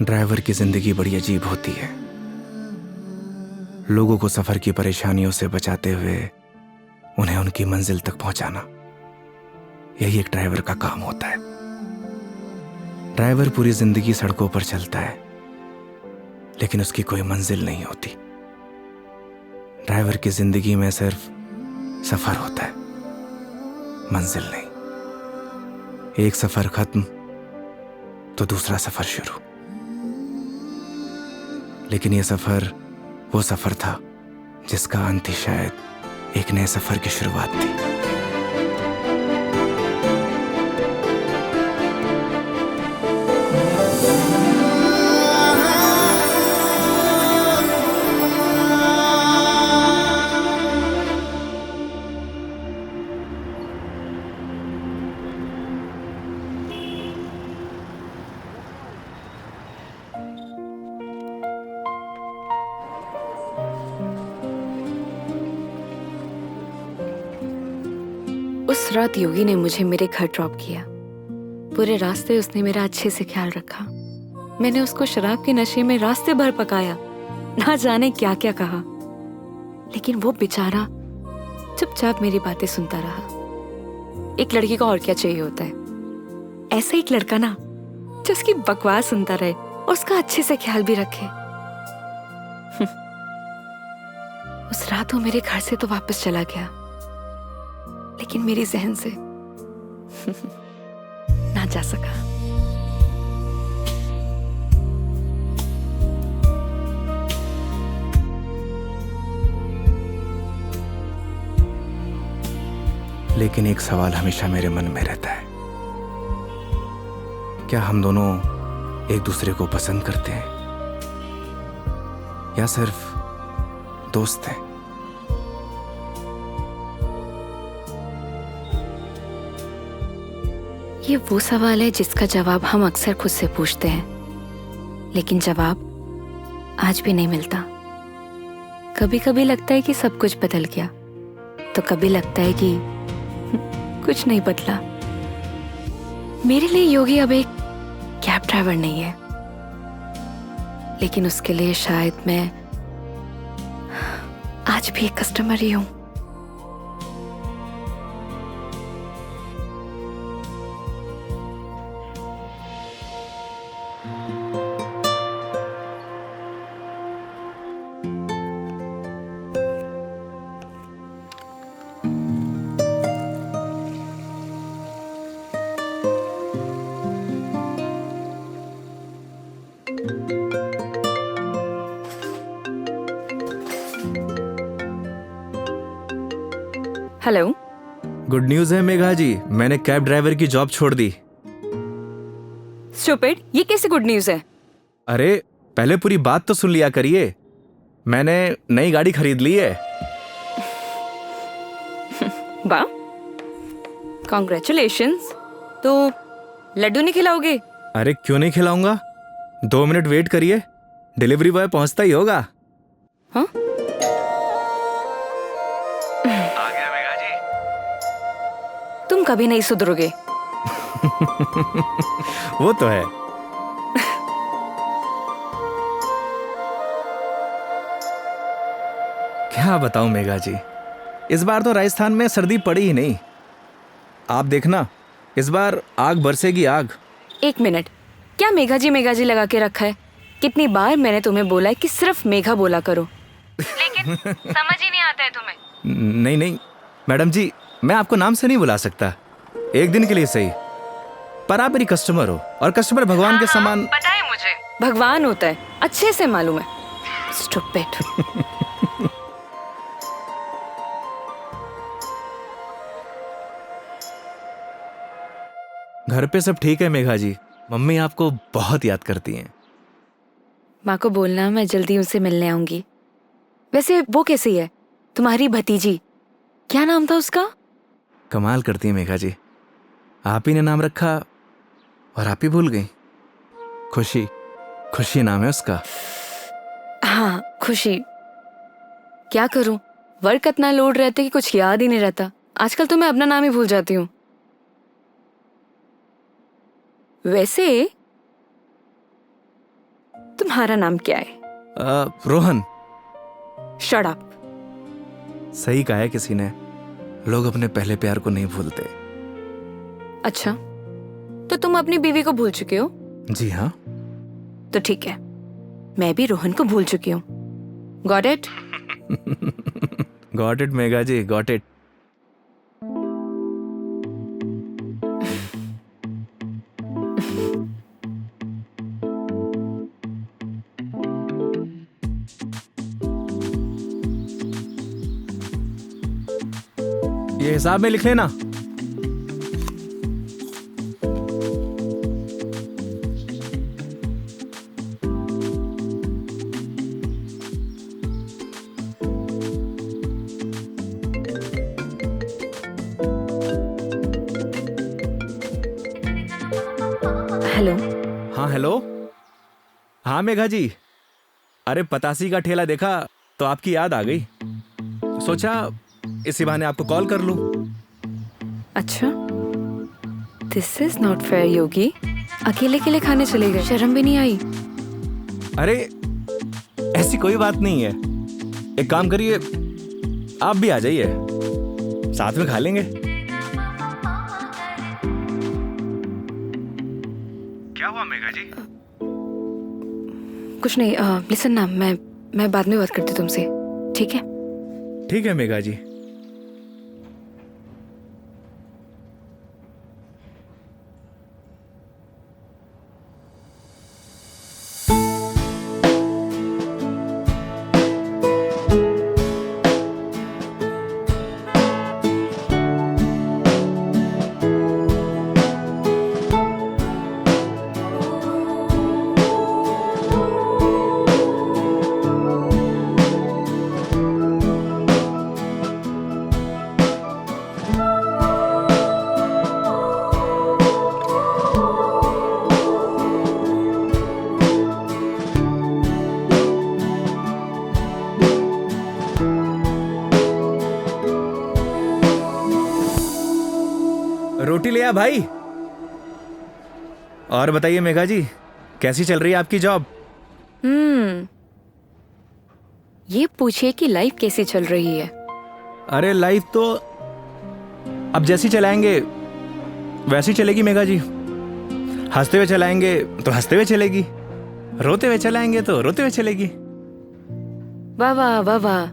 Driver की जिंदगी बड़ी अजीब होती है। लोगों को सफर की परेशानियों से बचाते हुए उन्हें उनकी मंजिल तक पहुंचाना, यही एक ड्राइवर का काम होता है। ड्राइवर पूरी जिंदगी सड़कों पर चलता है, लेकिन उसकी कोई मंजिल नहीं होती। ड्राइवर की जिंदगी में सिर्फ सफर होता है, मंजिल नहीं। एक सफर खत्म तो दूसरा सफर शुरू। लेकिन यह सफर वो सफर था जिसका अंत ही शायद एक नए सफर की शुरुआत थी। उस रात योगी ने मुझे मेरे घर ड्रॉप किया। पूरे रास्ते उसने मेरा अच्छे से ख्याल रखा। मैंने उसको शराब के नशे में रास्ते भर पकाया, ना जाने क्या क्या कहा, लेकिन वो बेचारा चुपचाप मेरी बातें सुनता रहा। एक लड़की को और क्या चाहिए होता है? ऐसा एक लड़का ना जो उसकी बकवास सुनता रहे और उसका अच्छे से ख्याल भी रखे। उस रात वो मेरे घर से तो वापस चला गया, लेकिन मेरी जहन से ना जा सका। लेकिन एक सवाल हमेशा मेरे मन में रहता है, क्या हम दोनों एक दूसरे को पसंद करते हैं या सिर्फ दोस्त हैं? ये वो सवाल है जिसका जवाब हम अक्सर खुद से पूछते हैं, लेकिन जवाब आज भी नहीं मिलता। कभी कभी लगता है कि सब कुछ बदल गया, तो कभी लगता है कि कुछ नहीं बदला। मेरे लिए योगी अब एक कैब ड्राइवर नहीं है, लेकिन उसके लिए शायद मैं आज भी एक कस्टमर ही हूं। हेलो। गुड न्यूज़ है मेघा जी, मैंने कैब ड्राइवर की जॉब छोड़ दी। स्टूपिड, ये कैसे गुड न्यूज़ है? अरे पहले पूरी बात तो सुन लिया करिए। मैंने नई गाड़ी खरीद ली है। वाह, कॉन्ग्रेचुलेशंस। तो लड्डू नहीं खिलाओगे? अरे क्यों नहीं खिलाऊंगा, 2 मिनट वेट करिए, डिलीवरी बॉय पहुंचता ही होगा। हाँ? आ गया मेघा जी। तुम कभी नहीं सुधरोगे। वो तो है। क्या बताऊं मेघा जी, इस बार तो राजस्थान में सर्दी पड़ी ही नहीं। आप देखना, इस बार आग बरसेगी आग। एक मिनट, क्या मेघा जी लगा के रखा है? कितनी बार मैंने तुम्हें बोला है कि सिर्फ मेघा बोला करो, लेकिन समझ ही नहीं आता है तुम्हें। नहीं नहीं मैडम जी, मैं आपको नाम से नहीं बुला सकता, एक दिन के लिए सही, पर आप मेरी कस्टमर हो और कस्टमर भगवान के समान। पता है मुझे, भगवान होता है, अच्छे से मालूम है। स्टूपिड। घर पे सब ठीक है मेघा जी, मम्मी आपको बहुत याद करती हैं। माँ को बोलना मैं जल्दी उनसे मिलने आऊंगी। वैसे वो कैसी है, तुम्हारी भतीजी? क्या नाम था उसका? कमाल करती है मेघा जी, आप ही ने नाम रखा और आप ही भूल गई। खुशी, खुशी नाम है उसका। हाँ, खुशी। क्या करूं, वर्क इतना लोड रहता है कि कुछ याद ही नहीं रहता। आजकल तो मैं अपना नाम ही भूल जाती हूँ। वैसे तुम्हारा नाम क्या है? रोहन। Shut up. सही कहा है किसी ने, लोग अपने पहले प्यार को नहीं भूलते। अच्छा, तो तुम अपनी बीवी को भूल चुके हो? जी हाँ। तो ठीक है, मैं भी रोहन को भूल चुकी हूँ। Got it? Got it Megha ji, got it. ये हिसाब में लिख लेना। हेलो। हाँ हेलो। हाँ मेघा जी, अरे पतासी का ठेला देखा तो आपकी याद आ गई, सोचा इसी बहाने आपको कॉल कर लूं। अच्छा, दिस इज नॉट फेयर योगी। अकेले अकेले खाने चले गए, शर्म भी नहीं आई? अरे ऐसी कोई बात नहीं है, एक काम करिए, आप भी आ जाइए, साथ में खा लेंगे। क्या हुआ मेघा जी? कुछ नहीं। लिसन ना, मैं बाद में बात करती हूँ तुमसे, ठीक है? ठीक है मेघा जी। रोटी ले आ भाई। और बताइए मेघा जी, कैसी चल रही है आपकी जॉब? ये पूछिए कि लाइफ कैसी चल रही है। अरे लाइफ तो अब जैसी चलाएंगे वैसी चलेगी मेघा जी। हंसते हुए चलाएंगे तो हंसते हुए चलेगी, रोते हुए चलाएंगे तो रोते हुए चलेगी। वाह वाह वाह वाह,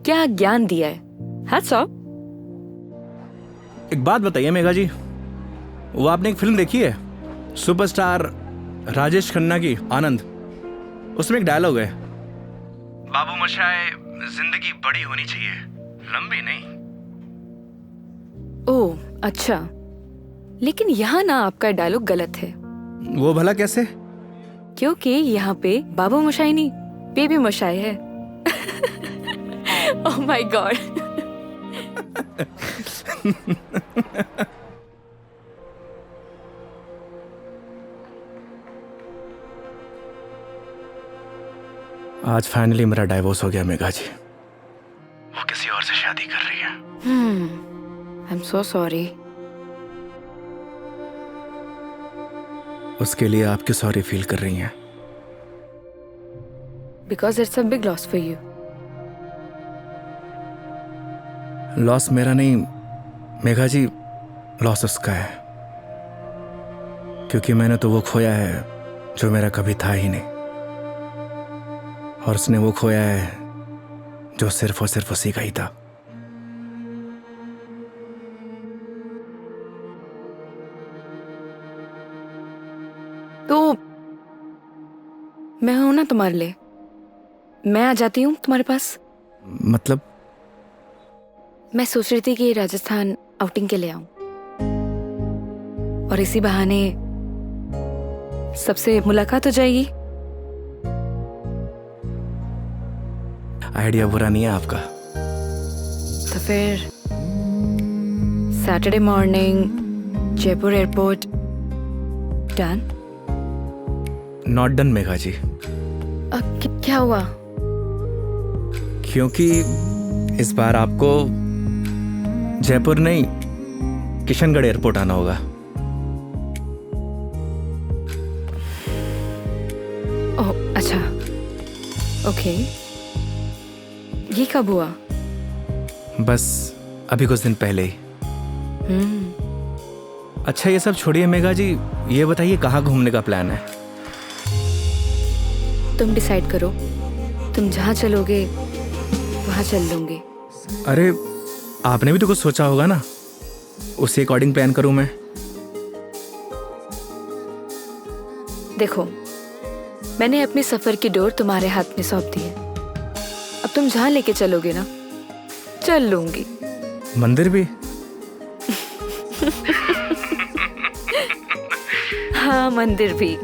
क्या ज्ञान दिया है। Hats off. एक बात बताइए मेघा जी, वो आपने एक फिल्म देखी है सुपरस्टार राजेश खन्ना की, आनंद? उसमें एक डायलॉग है, बाबू मोशाय, जिंदगी बड़ी होनी चाहिए, लंबी नहीं। ओह अच्छा, लेकिन यहाँ ना आपका डायलॉग गलत है। वो भला कैसे? क्योंकि यहाँ पे बाबू मोशाई नहीं, बेबी मोशाई है। Oh my God. आज फाइनली मेरा डाइवोर्स हो गया मेघा जी। वो किसी और से शादी कर रही है। I am so sorry. उसके लिए आप क्यों सॉरी फील कर रही हैं? Because it's a big loss for you. Loss मेरा नहीं मेघा जी, लॉस उसका है, क्योंकि मैंने तो वो खोया है जो मेरा कभी था ही नहीं, और उसने वो खोया है जो सिर्फ और सिर्फ उसी का ही था। तो मैं हूं ना तुम्हारे लिए, मैं आ जाती हूँ तुम्हारे पास। मतलब? मैं सोच रही थी कि राजस्थान आउटिंग के लिए आऊं, और इसी बहाने सबसे मुलाकात हो जाएगी। आइडिया बुरा नहीं है आपका। तो फिर Saturday morning Jaipur airport. Done? Not done Megha ji. क्या हुआ? क्योंकि इस बार आपको जयपुर नहीं, किशनगढ़ एयरपोर्ट आना होगा। ओह ओके, ये कब हुआ? बस अभी कुछ दिन पहले ही। अच्छा ये सब छोड़िए मेघा जी, ये बताइए कहाँ घूमने का प्लान है? तुम डिसाइड करो, तुम जहाँ चलोगे वहाँ चल लूंगी। अरे आपने भी तो कुछ सोचा होगा ना, उसी अकॉर्डिंग प्लान करूँ मैं। देखो, मैंने अपने सफर की डोर तुम्हारे हाथ में सौंप दी है। अब तुम जहाँ लेके चलोगे ना, चल लूंगी। मंदिर भी? हाँ, मंदिर भी।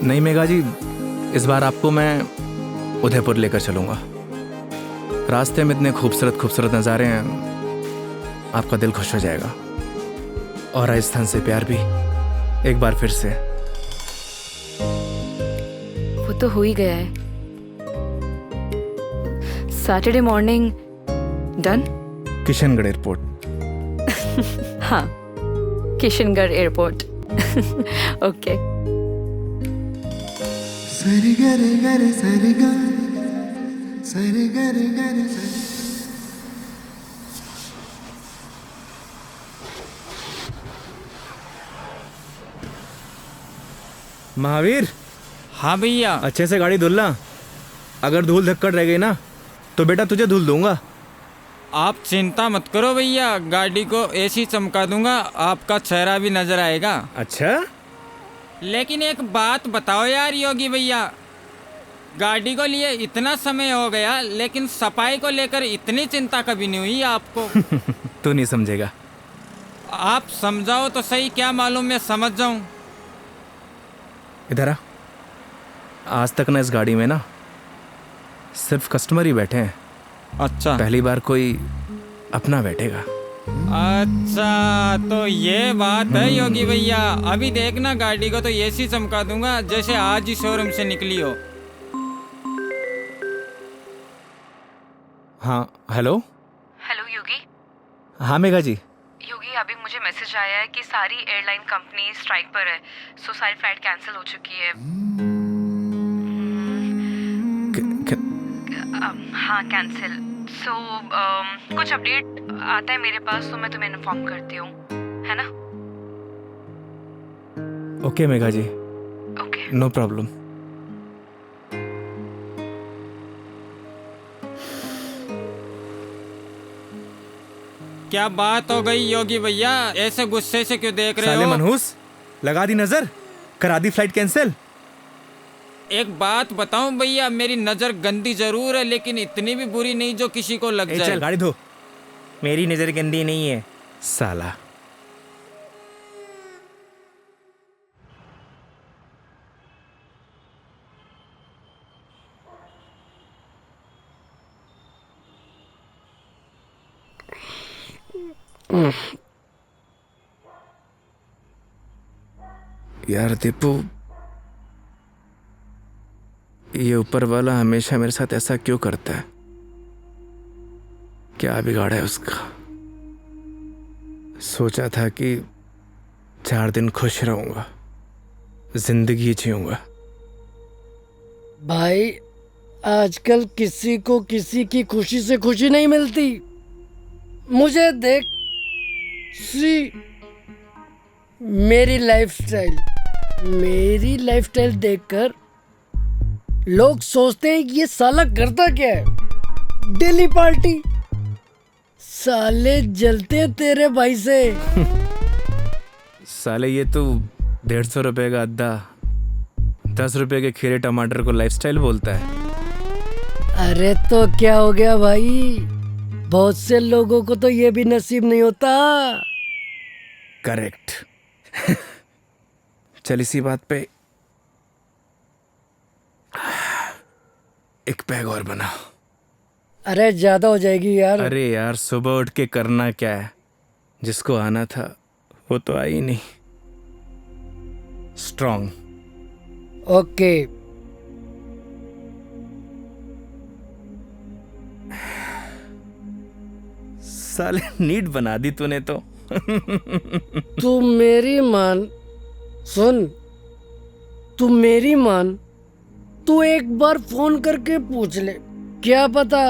नहीं मेघा जी, इस बार आपको मैं उदयपुर लेकर चलूंगा। रास्ते में इतने खूबसूरत खूबसूरत नज़ारे हैं, आपका दिल खुश हो जाएगा। और राजस्थान से प्यार भी एक बार फिर से। वो तो हो ही गया है। Saturday morning done. Kishangarh airport. हाँ, किशनगढ़ एयरपोर्ट। ओके। सरी गरे गरे सरी गा, सरी गरे गरे सरी। महावीर, हाँ भैया। अच्छे से गाड़ी धुलना। अगर धूल धक्कड़ रह गई ना तो बेटा तुझे धुल दूंगा। आप चिंता मत करो भैया, गाड़ी को ऐसी चमका दूंगा, आपका चेहरा भी नजर आएगा। अच्छा? लेकिन एक बात बताओ यार योगी भैया, गाड़ी को लिए इतना समय हो गया लेकिन सफाई को लेकर इतनी चिंता कभी नहीं हुई आपको। तू नहीं समझेगा। आप समझाओ तो सही, क्या मालूम मैं समझ जाऊं। इधर आ। आज तक ना इस गाड़ी में ना सिर्फ कस्टमर ही बैठे हैं। अच्छा, पहली बार कोई अपना बैठेगा। अच्छा तो ये बात है योगी भैया। अभी देखना, गाड़ी को तो ऐसी चमका दूंगा जैसे आज ही शोरूम से निकली हो। हाँ हेलो। हेलो योगी। हाँ मेघा जी। योगी, अभी मुझे मैसेज आया है कि सारी एयरलाइन कंपनी स्ट्राइक पर है, सो सारी फ्लाइट कैंसिल हो चुकी है। हाँ, कैंसिल। सो कुछ अपडेट आता है मेरे पास तो मैं तुम्हें इन्फॉर्म करती हूँ, है ना? Okay Megha ji, okay. No problem. क्या बात हो गई योगी भैया, ऐसे गुस्से से क्यों देख रहे साले हो? मनहूस, लगा दी नजर, करा दी फ्लाइट कैंसिल। एक बात बताऊं भैया, मेरी नजर गंदी जरूर है लेकिन इतनी भी बुरी नहीं जो किसी को लग जाए। चल गाड़ी धो। मेरी नजर गंदी नहीं है साला। यार दीपू, ये ऊपर वाला हमेशा मेरे साथ ऐसा क्यों करता है? क्या बिगाड़ा है उसका? सोचा था कि 4 दिन खुश रहूंगा, जिंदगी जीऊंगा। भाई, आजकल किसी को किसी की खुशी से खुशी नहीं मिलती। मुझे देख, सी मेरी लाइफस्टाइल देखकर लोग सोचते हैं कि ये साला करता क्या है। Daily party. साले जलते हैं तेरे भाई से। साले ये तो 150 रुपए का अद्दा 10 रुपए के खीरे टमाटर को लाइफस्टाइल बोलता है। अरे तो क्या हो गया भाई, बहुत से लोगों को तो ये भी नसीब नहीं होता। करेक्ट। चल इसी बात पे एक पैग और बना। अरे ज्यादा हो जाएगी यार। अरे यार, सुबह उठ के करना क्या है? जिसको आना था वो तो आई नहीं। स्ट्रॉन्ग। ओके। साले नीट बना दी तूने तो। तू मेरी मान, सुन, तू मेरी मान, तू एक बार फोन करके पूछ ले, क्या पता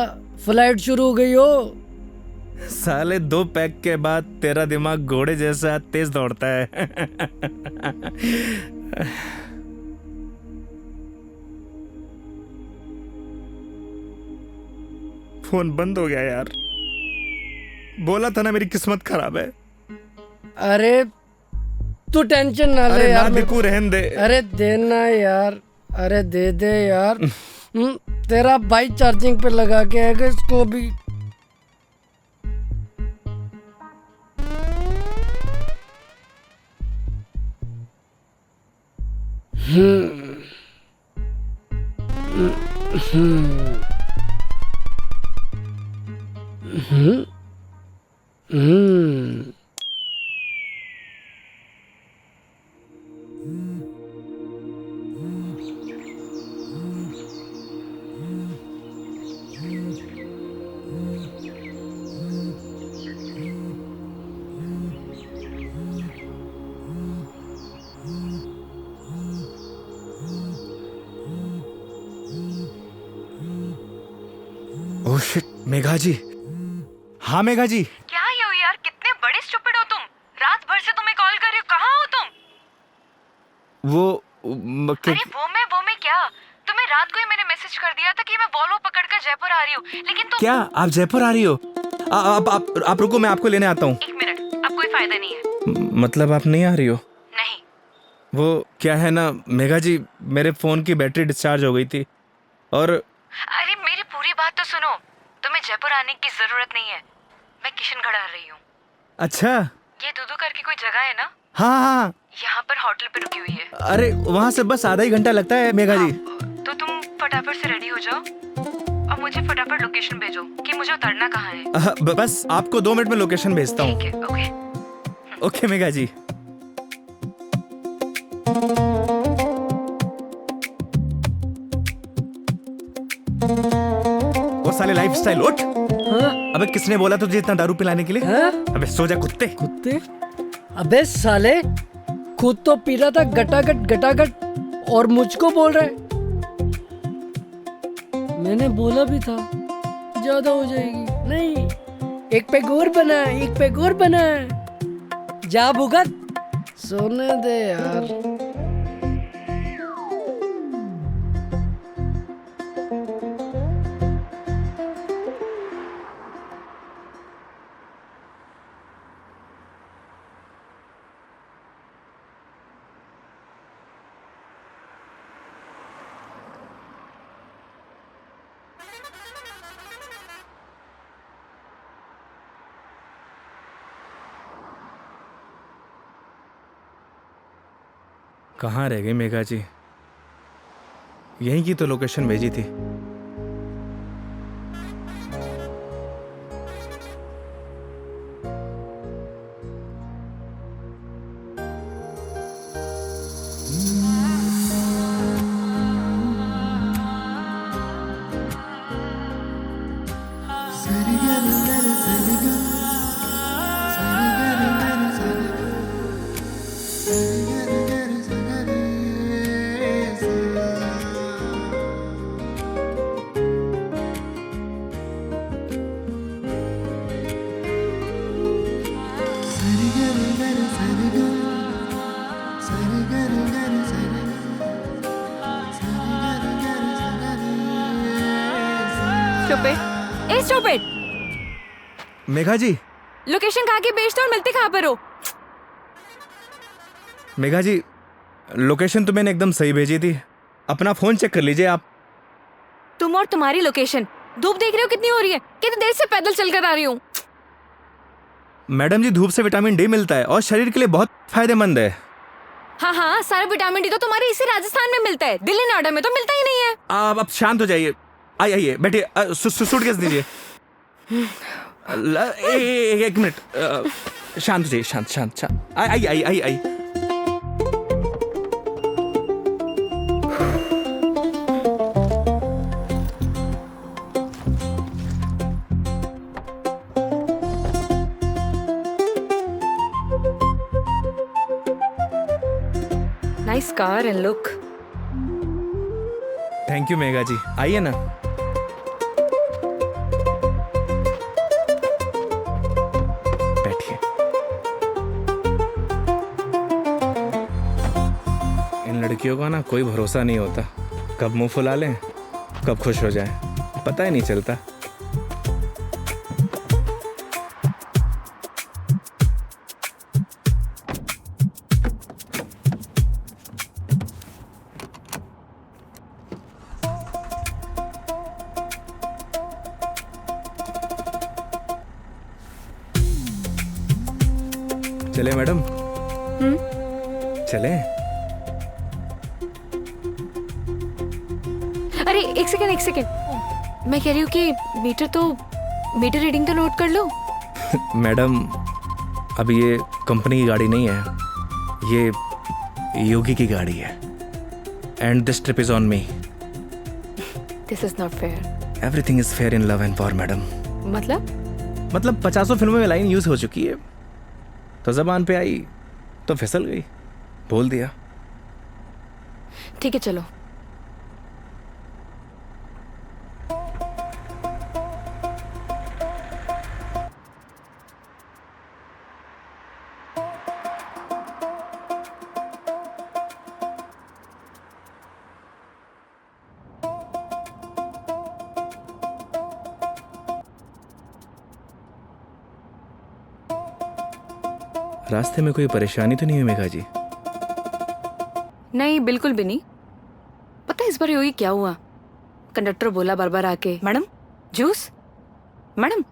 फ्लाइट शुरू हो गई हो। साले 2 पैक के बाद तेरा दिमाग घोड़े जैसा तेज दौड़ता है। फोन बंद हो गया यार। बोला था ना मेरी किस्मत खराब है। अरे तू टेंशन ना ले अरे ना यार। दिकू रहन दे। अरे देना यार, अरे दे दे यार। तेरा भाई चार्जिंग पे लगा के आएगा इसको भी। ओह शिट, मेघा जी। हाँ मेघा जी। क्या ये हो यार, कितने बड़े स्टूपिड हो तुम। रात भर से तुम्हें कॉल कर रही हूँ, कहाँ हो तुम? अरे वो मैं क्या, तुम्हें रात को ही मैंने मैसेज कर दिया था कि मैं वॉल्वो पकड़कर जयपुर आ रही हूँ, लेकिन तुम। क्या आप जयपुर आ रही हो? आप रुको, मैं आपको लेने आता हूँ। 1 मिनट, अब कोई फायदा नहीं है। मतलब आप नहीं आ रही हो? नहीं। वो क्या है ना मेघा जी, मेरे फोन की बैटरी डिस्चार्ज हो गई थी और। अरे मेरी पूरी बात तो सुनो, तुम्हें जयपुर आने की जरूरत नहीं है, मैं किशनगढ़ आ रही हूँ। अच्छा। ये दूधू करके कोई जगह है ना, हाँ हाँ। यहाँ पर होटल पे रुकी हुई है। अरे वहाँ से बस आधा ही घंटा लगता है मेघा जी। तो तुम फटाफट से रेडी हो जाओ और मुझे फटाफट लोकेशन भेजो कि मुझे उतरना कहाँ है। बस आपको 2 मिनट में लोकेशन भेजता हूँ। ठीक है, ओके। ओके मेघा जी। वो साले लाइफस्टाइल उठ। हाँ? अबे किसने बोला तुझे इतना दारू पिलाने के लिए? हाँ? अबे सो जा कुत्ते। कुत्ते? अबे साले, खुद तो पी रहा था गटागट गटागट और मुझको बोल रहा है। मैंने बोला भी था ज्यादा हो जाएगी। नहीं, 1 पैक और बना, 1 पैक और बना। जा भुगत, सोने दे यार। कहाँ रह गई मेघा जी? यहीं की तो लोकेशन भेजी थी। स्टूपिड। मेघा जी। लोकेशन कहाँ की भेजते हो और मिलते कहाँ पर हो? मेघा जी, लोकेशन तो मैंने एकदम सही भेजी थी। अपना फोन चेक कर लीजिए आप। तुम और तुम्हारी लोकेशन। धूप देख रहे हो कितनी हो रही है, कितनी देर से पैदल चलकर आ रही हूँ। मैडम जी, धूप से विटामिन डी मिलता है और शरीर के लिए बहुत फायदेमंद है। हाँ हाँ, सारा विटामिन डी तो तुम्हारे इसी राजस्थान में मिलता है, दिल्ली नोएडा में तो मिलता ही नहीं है। आप शांत हो जाइए। आइए बैठिए। सूटकेस दीजिए। 1 मिनट। शांत हो जाइए, शांत शांत शांत। आइए। Nice car and look. Thank you Megha ji, आइए ना। बैठिए। इन लड़कियों का ना कोई भरोसा नहीं होता, कब मुंह फुला लें कब खुश हो जाए, पता ही नहीं चलता। चले मैडम? चले? अरे एक सेकेंड, मैं कह रही हूँ कि मीटर रीडिंग तो नोट कर लो। मैडम अब ये कंपनी की गाड़ी नहीं है, ये योगी की गाड़ी है। And this trip is on me. This is not fair. Everything is fair in love and war madam. मतलब 50 फिल्मों में लाइन यूज हो चुकी है, तो जबान पे आई तो फिसल गई, बोल दिया। ठीक है चलो। रास्ते में कोई परेशानी तो नहीं हुई मेघा जी? नहीं बिल्कुल भी नहीं। पता है इस बार योगी क्या हुआ? कंडक्टर बोला बार बार आके, मैडम जूस, मैडम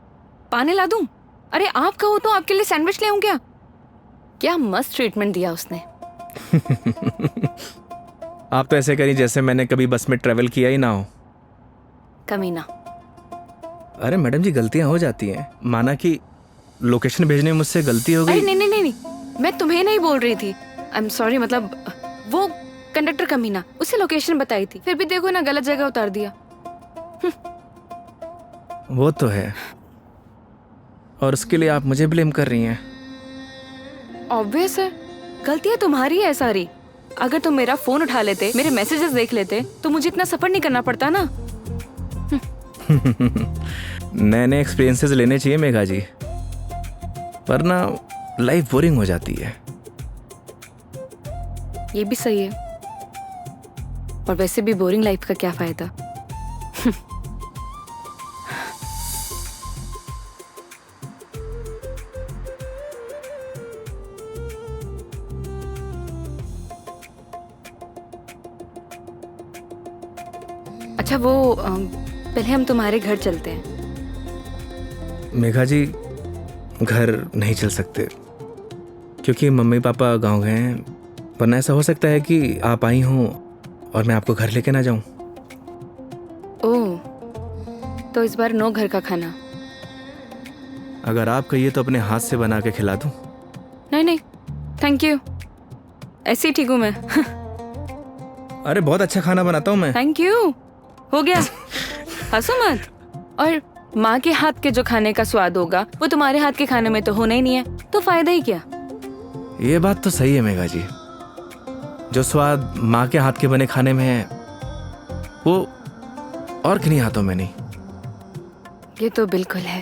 पानी ला दूं? अरे आप कहो तो आपके लिए सैंडविच ले आऊं क्या? क्या मस्त ट्रीटमेंट दिया उसने। आप तो ऐसे करी जैसे मैंने कभी बस में ट्रेवल किया ही ना हो। कमीना। अरे मैडम जी गलतियां हो जाती हैं, माना कि लोकेशन भेजने में मुझसे गलती हो अरे गई। नहीं, मैं तुम्हें नहीं बोल रही थी। आई एम सॉरी, मतलब वो कंडक्टर कमीना, उसे लोकेशन बताई थी, फिर भी देखो ना गलत जगह उतार दिया। वो तो है, और उसके लिए आप मुझे ब्लेम कर रही हैं। ऑब्वियस है, गलतियां तुम्हारी है सारी। अगर तुम मेरा फोन उठा लेते, मेरे मैसेजेस देख लेते, तो मुझे इतना सफर नहीं करना पड़ता ना। नए नए एक्सपीरियंसेस लेने चाहिए मेघा जी, वरना लाइफ बोरिंग हो जाती है। ये भी सही है, और वैसे भी बोरिंग लाइफ का क्या फायदा। अच्छा वो पहले हम तुम्हारे घर चलते हैं। मेघा जी घर नहीं चल सकते, क्योंकि मम्मी पापा गांव गए हैं, वरना ऐसा हो सकता है कि आप आई हों और मैं आपको घर लेके ना जाऊं। ओह, तो इस बार नो घर का खाना। अगर आप कहिए तो अपने हाथ से बना के खिला दूं। नहीं थैंक यू, ऐसे ही ठीक हूँ मैं। अरे बहुत अच्छा खाना बनाता हूं मैं। थैंक यू, हो गया। हंसो मत। और माँ के हाथ के जो खाने का स्वाद होगा वो तुम्हारे हाथ के खाने में तो होना ही नहीं है, तो फायदा ही क्या। ये बात तो सही है मेघा जी, जो स्वाद माँ के हाथ के बने खाने में है वो और किन्हीं हाथों में नहीं। ये तो बिल्कुल है।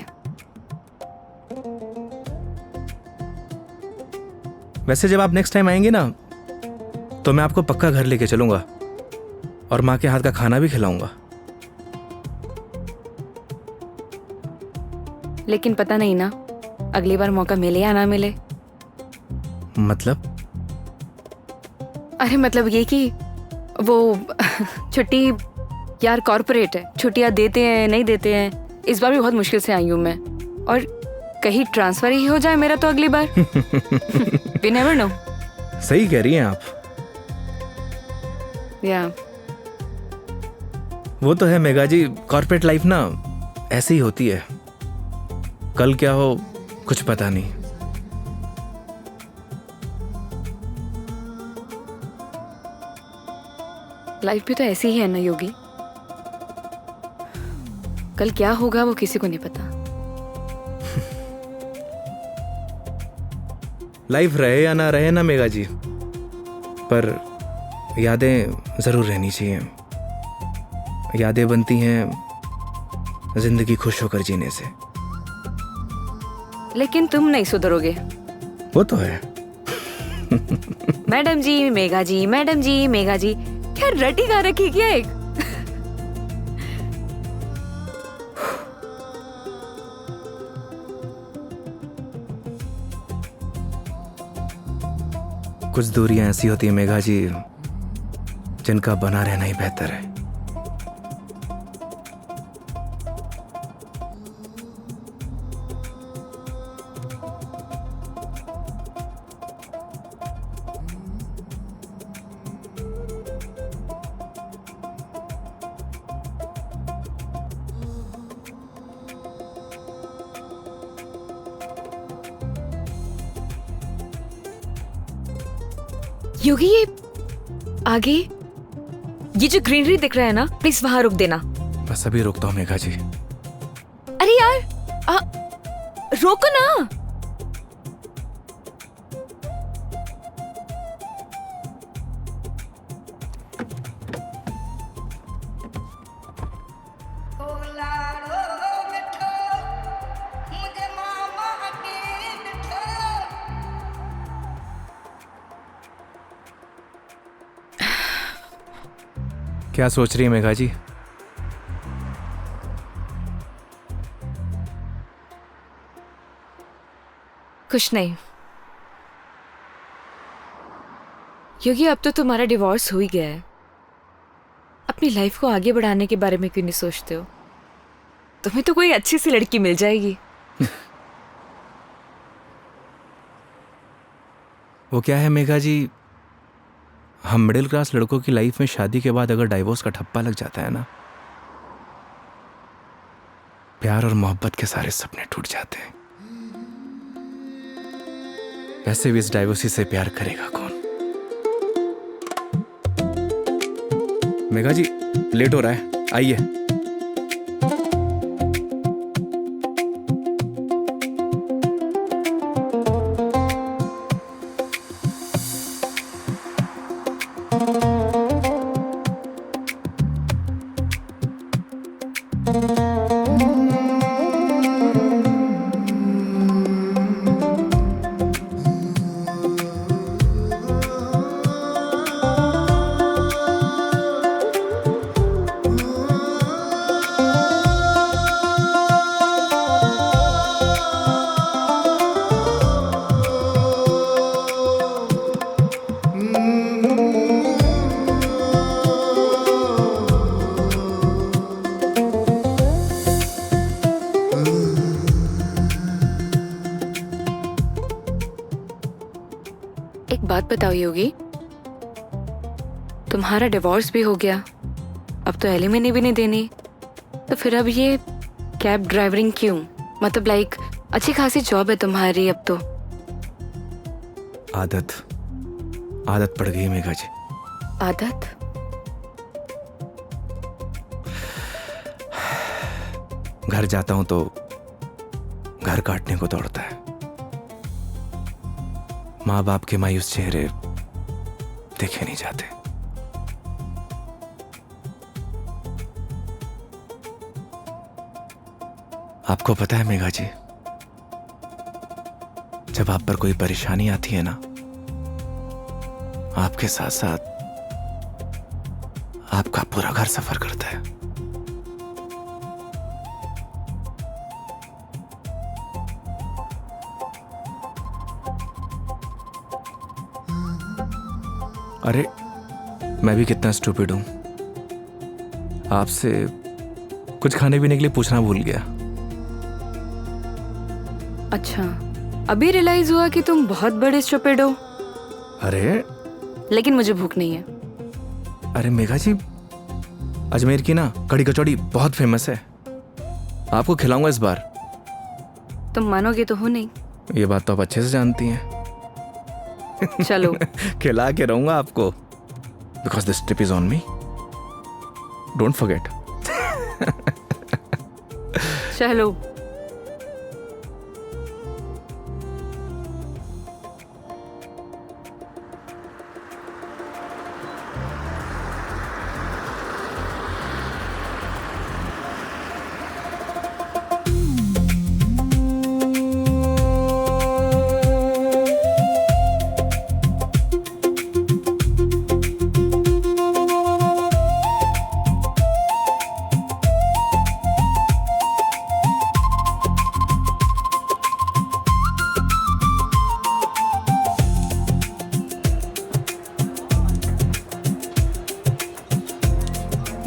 वैसे जब आप नेक्स्ट टाइम आएंगे ना, तो मैं आपको पक्का घर लेके चलूंगा और माँ के हाथ का खाना भी खिलाऊंगा। लेकिन पता नहीं ना, अगली बार मौका मिले या ना मिले। मतलब? अरे मतलब ये कि वो छुट्टी यार कॉर्पोरेट है, छुट्टियां देते हैं नहीं देते हैं। इस बार भी बहुत मुश्किल से आई हूँ मैं, और कहीं ट्रांसफर ही हो जाए मेरा तो अगली बार। We never know। सही कह रही हैं आप। या वो तो है मेघा जी, कॉर्पोरेट लाइफ ना ऐसे ही होती है, कल क्या हो कुछ पता नहीं। लाइफ भी तो ऐसी ही है ना योगी, कल क्या होगा वो किसी को नहीं पता। लाइफ रहे या ना रहे ना मेघा जी, पर यादें जरूर रहनी चाहिए। यादें बनती हैं जिंदगी खुश होकर जीने से। लेकिन तुम नहीं सुधरोगे। वो तो है। मैडम जी मेघा जी, मैडम जी मेघा जी, क्या रटी गा रखी क्या एक? कुछ दूरियां ऐसी होती है मेघा जी जिनका बना रहना ही बेहतर है। योगी ये आगे ये जो ग्रीनरी दिख रहा है ना, प्लीज वहां रुक देना। बस अभी रुकता हूँ मेघा जी। अरे यार रोको ना। क्या सोच रही है मेघा जी? कुछ नहीं योगी, अब तो तुम्हारा डिवोर्स हो ही गया है। अपनी लाइफ को आगे बढ़ाने के बारे में क्यों नहीं सोचते हो? तुम्हें तो कोई अच्छी सी लड़की मिल जाएगी। वो क्या है मेघा जी, हम मिडिल क्लास लड़कों की लाइफ में शादी के बाद अगर डाइवोर्स का ठप्पा लग जाता है ना, प्यार और मोहब्बत के सारे सपने टूट जाते हैं। वैसे भी इस डाइवोर्सी से प्यार करेगा कौन? मेघा जी लेट हो रहा है, आइए। एक बात बताओ योगी, तुम्हारा डिवोर्स भी हो गया, अब तो एलिमनी भी नहीं देनी, तो फिर अब ये कैब ड्राइवरिंग क्यों? मतलब लाइक अच्छी खासी जॉब है तुम्हारी अब तो। आदत पड़ गई मेघा जी। आदत? घर जाता हूं तो घर काटने को दौड़ता है। माँ बाप के मायूस चेहरे देखे नहीं जाते। आपको पता है मेघा जी, जब आप पर कोई परेशानी आती है ना, आपके साथ साथ आपका पूरा घर सफर करता है। अरे मैं भी कितना स्टूपिड हूं, आपसे कुछ खाने पीने के लिए पूछना भूल गया। अच्छा, अभी रियलाइज हुआ कि तुम बहुत बड़े स्टूपिड हो। अरे लेकिन मुझे भूख नहीं है। अरे मेघा जी, अजमेर की ना कड़ी कचौड़ी बहुत फेमस है, आपको खिलाऊंगा इस बार। तुम मानोगे तो हो नहीं। ये बात तो आप अच्छे से जानती हैं। चलो। खिला के रहूंगा आपको, because this trip is on me, don't forget. चलो।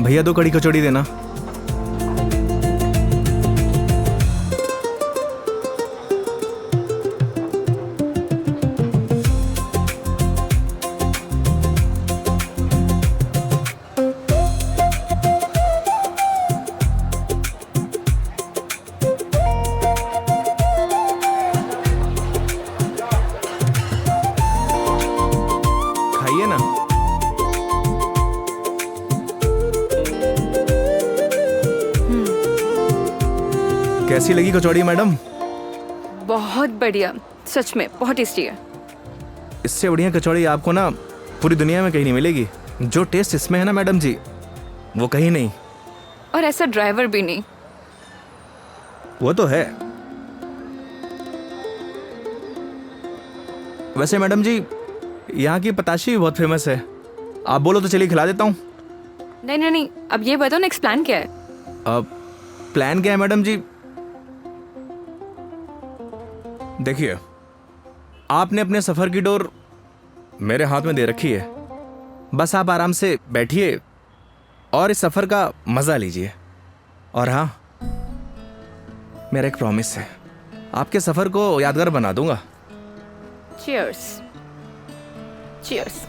भैया 2 कड़ी कचौड़ी देना। खाइए ना। कैसी लगी कचौड़ी मैडम? बहुत बढ़िया, सच में बहुत टेस्टी है। इससे बढ़िया कचौड़ी आपको ना पूरी दुनिया में कहीं नहीं मिलेगी। जो टेस्ट इसमें है ना मैडम जी, वो कहीं नहीं। और ऐसा ड्राइवर भी नहीं। वो तो है। वैसे मैडम जी, यहाँ की पताशी भी बहुत फेमस है। आप बोलो तो चलिए खिला देता हूँ। नहीं नहीं नहीं, अब ये बताओ नेक्स्ट प्लान क्या है? अब प्लान क्या है मैडम जी? देखिए, आपने अपने सफर की डोर मेरे हाथ में दे रखी है। बस आप आराम से बैठिए और इस सफर का मजा लीजिए। और हाँ, मेरा एक प्रॉमिस है, आपके सफर को यादगार बना दूंगा। चीयर्स। चीयर्स।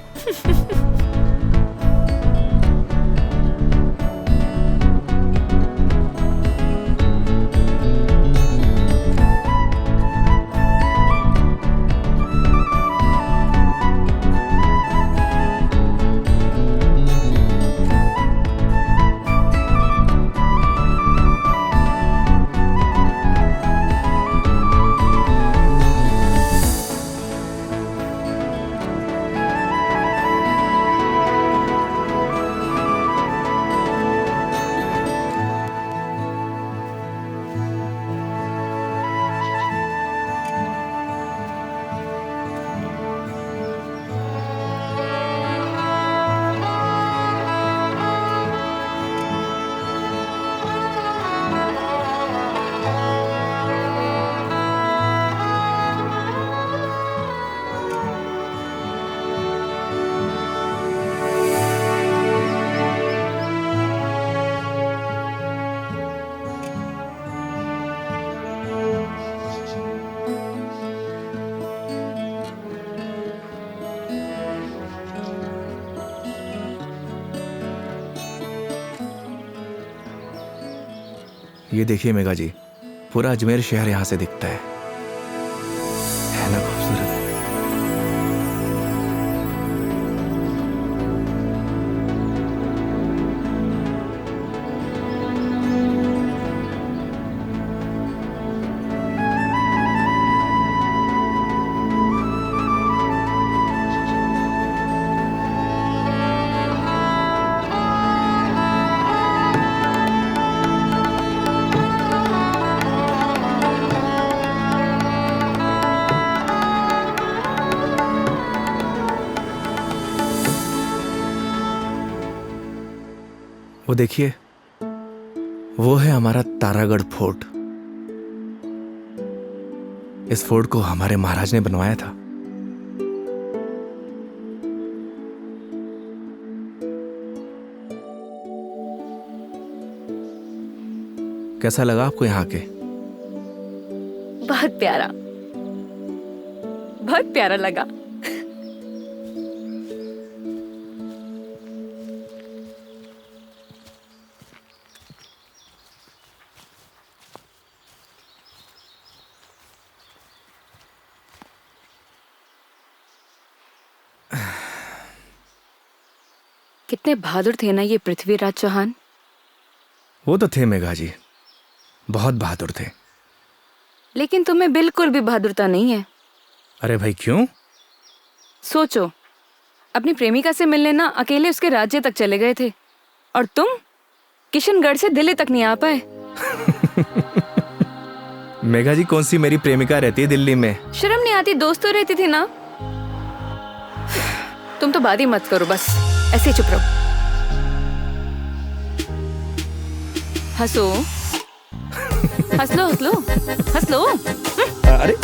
ये देखिए मेघा जी, पूरा अजमेर शहर यहाँ से दिखता है ना खूबसूरत? वो देखिए, वो है हमारा तारागढ़ फोर्ट। इस फोर्ट को हमारे महाराज ने बनवाया था। कैसा लगा आपको यहाँ के? बहुत प्यारा, बहुत प्यारा लगा। कितने बहादुर थे ना ये पृथ्वीराज चौहान। वो तो थे मेघा जी, बहुत बहादुर थे। लेकिन तुम्हें बिल्कुल भी बहादुरता नहीं है। अरे भाई क्यों? सोचो, अपनी प्रेमिका से मिलने ना अकेले उसके राज्य तक चले गए थे, और तुम किशनगढ़ से दिल्ली तक नहीं आ पाए। मेघा जी, कौन सी मेरी प्रेमिका रहती है दिल्ली में? शर्म नहीं आती? दोस्त तो रहती थी ना। तुम तो बात ही मत करो, बस ऐसे ही चुप रहो। हंसो, हंस लो, हंस लो, हंस लो। अरे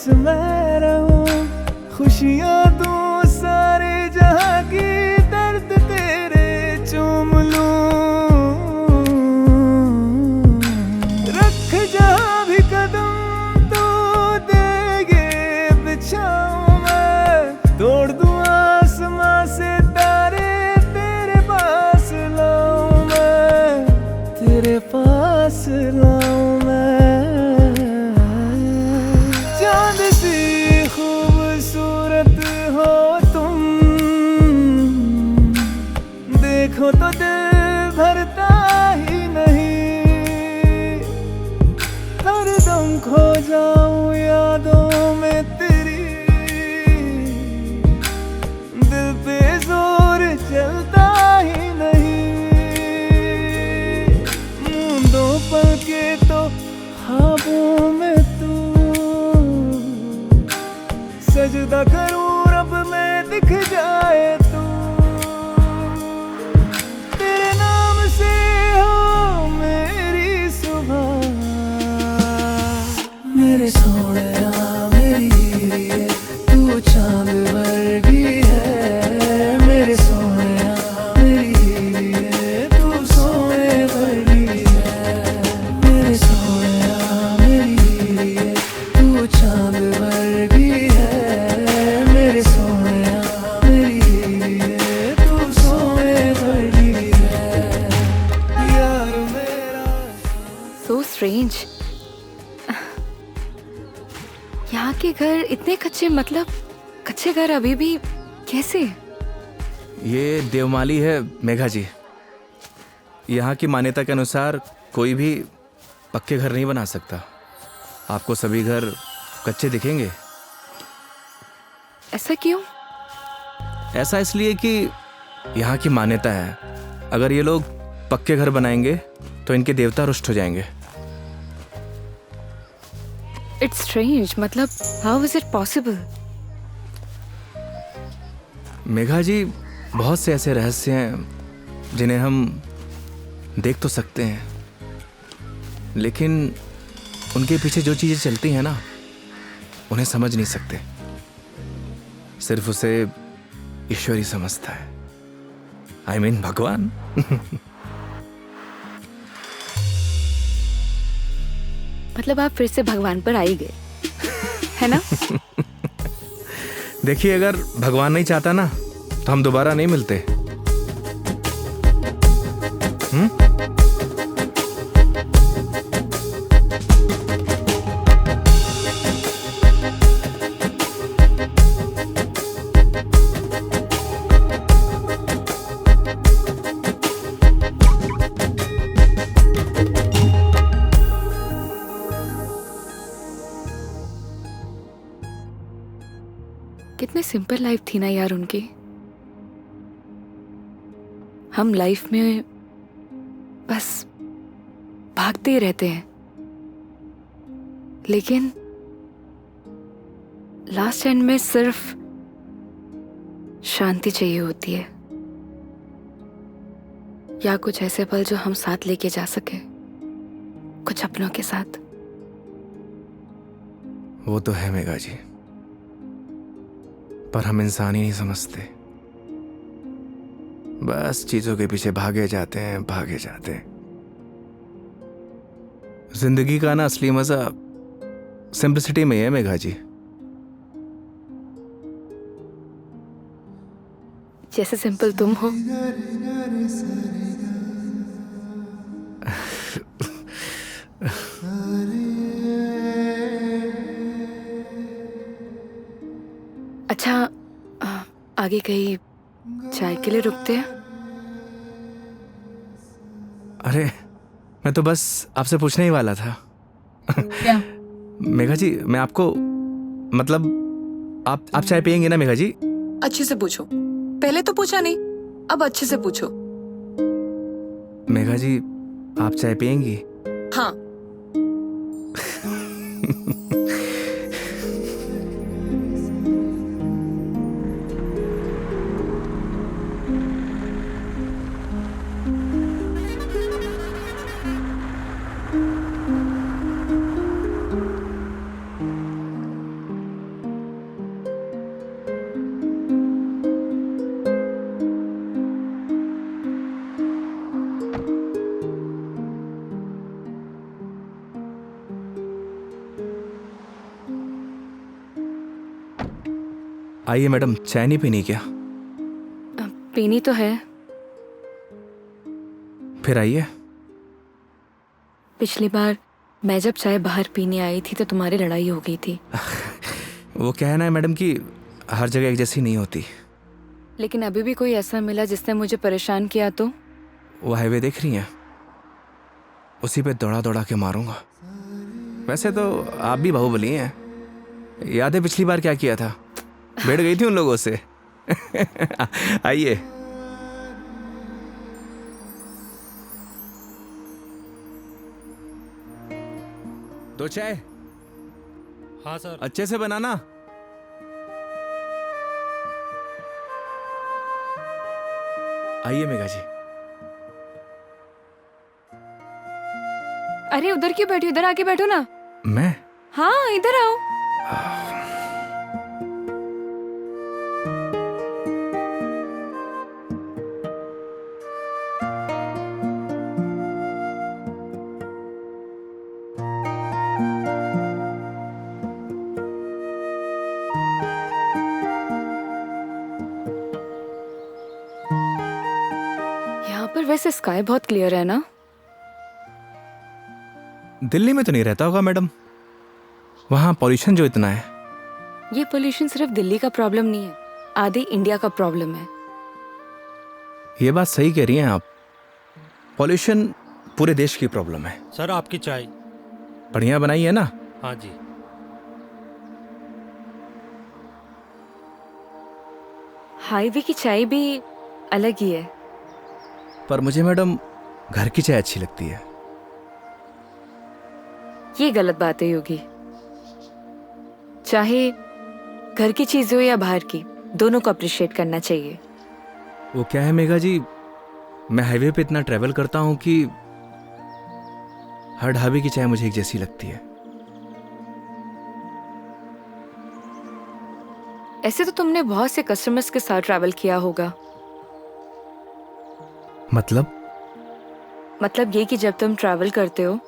बस मैं रहूं, खुशियां तू सारे जहां की, दर्द तेरे चूम लूं। रख जहां भी कदम तू देगे बिछाऊं मैं, तोड़ दूं आसमां से तारे, तेरे पास लाऊं मैं, तेरे पास लाऊं मैं। चांद सी खूबसूरत हो तुम, देखो तो दिल भरता ही नहीं, हरदम खो जाऊं यादों में तेरी, दिल पे जोर चलता ही नहीं। मूंदों पल के तो ख्वाबों में तू, सजदा करूं रब में दिख जाए तू, तेरे नाम से हो मेरी सुबह। मेरे सोहणिया मेरी हीरे, तू चांद वर्गी है, मेरे सोहणिया मेरी हीरे, तू सोने वर्गी है, मेरे सोहणिया मेरी हीरे, तू चांद वर्गी है, मेरे सोहणिया मेरी हीरे, तू सोने वर्गी है, यार मेरा। So strange. यहाँ के घर इतने कच्चे, मतलब कच्चे घर अभी भी कैसे? ये देवमाली है मेघा जी। यहाँ की मान्यता के अनुसार कोई भी पक्के घर नहीं बना सकता। आपको सभी घर कच्चे दिखेंगे। ऐसा क्यों? ऐसा इसलिए कि यहाँ की मान्यता है, अगर ये लोग पक्के घर बनाएंगे तो इनके देवता रुष्ट हो जाएंगे। इट्स स्ट्रेंज, मतलब how is it possible? Megha ji, बहुत से ऐसे रहस्य हैं जिन्हें हम देख तो सकते हैं, लेकिन उनके पीछे जो चीज़ें चलती हैं ना, उन्हें समझ नहीं सकते। सिर्फ उसे ईश्वर ही समझता है। I mean, भगवान। मतलब आप फिर से भगवान पर आ ही गए, है ना? देखिए, अगर भगवान नहीं चाहता ना तो हम दोबारा नहीं मिलते। कितने सिंपल लाइफ थी ना यार उनकी। हम लाइफ में बस भागते ही रहते हैं, लेकिन लास्ट एंड में सिर्फ शांति चाहिए होती है, या कुछ ऐसे पल जो हम साथ लेके जा सके, कुछ अपनों के साथ। वो तो है मेघा जी, पर हम इंसान ही नहीं समझते। बस चीजों के पीछे भागे जाते हैं, भागे जाते हैं। जिंदगी का ना असली मजा सिंपलिसिटी में है मेघा जी। जैसे सिंपल तुम हो। अच्छा, आगे कहीं चाय के लिए रुकते हैं? अरे, मैं तो बस आपसे पूछने ही वाला था। क्या? मेघा जी, मैं आपको मतलब आप चाय पियेंगे ना मेघा जी? अच्छे से पूछो। पहले तो पूछा नहीं, अब अच्छे से पूछो। मेघा जी, आप चाय पियेंगी? हाँ। आइए मैडम, चाय नहीं पीनी क्या? पीनी तो है। फिर आइए। पिछली बार मैं जब चाय बाहर पीने आई थी तो तुम्हारी लड़ाई हो गई थी। वो कहना है मैडम कि हर जगह एक जैसी नहीं होती। लेकिन अभी भी कोई ऐसा मिला जिसने मुझे परेशान किया तो? वो हाईवे देख रही हैं, उसी पे दौड़ा दौड़ा के मारूंगा। वैसे तो आप भी बाहुबली हैं। याद है पिछली बार क्या किया था? बैठ गई थी उन लोगों से। आइए। दो चाय। हाँ सर। अच्छे से बनाना। आइए मेघा जी। अरे उधर क्यों बैठी, उधर आके बैठो ना। मैं? हाँ इधर आओ। यहाँ पर वैसे स्काई बहुत क्लियर है ना? दिल्ली में तो नहीं रहता होगा मैडम, वहां पॉल्यूशन जो इतना है। ये पोल्यूशन सिर्फ दिल्ली का प्रॉब्लम नहीं है, आधे इंडिया का प्रॉब्लम है। ये बात सही कह रही हैं आप, पॉल्यूशन पूरे देश की प्रॉब्लम है। सर आपकी चाय। बढ़िया बनाई है ना? हाँ जी। हाईवे की चाय भी अलग ही है। पर मुझे मैडम घर की चाय अच्छी लगती है। ये गलत बात है योगी। चाहे घर की चीज हो या बाहर की, दोनों को अप्रिशिएट करना चाहिए। वो क्या है मेघा जी, मैं हाईवे पे इतना ट्रैवल करता हूं कि हर ढाबे की चाय मुझे एक जैसी लगती है। ऐसे तो तुमने बहुत से कस्टमर्स के साथ ट्रैवल किया होगा। मतलब ये कि जब तुम ट्रैवल करते हो,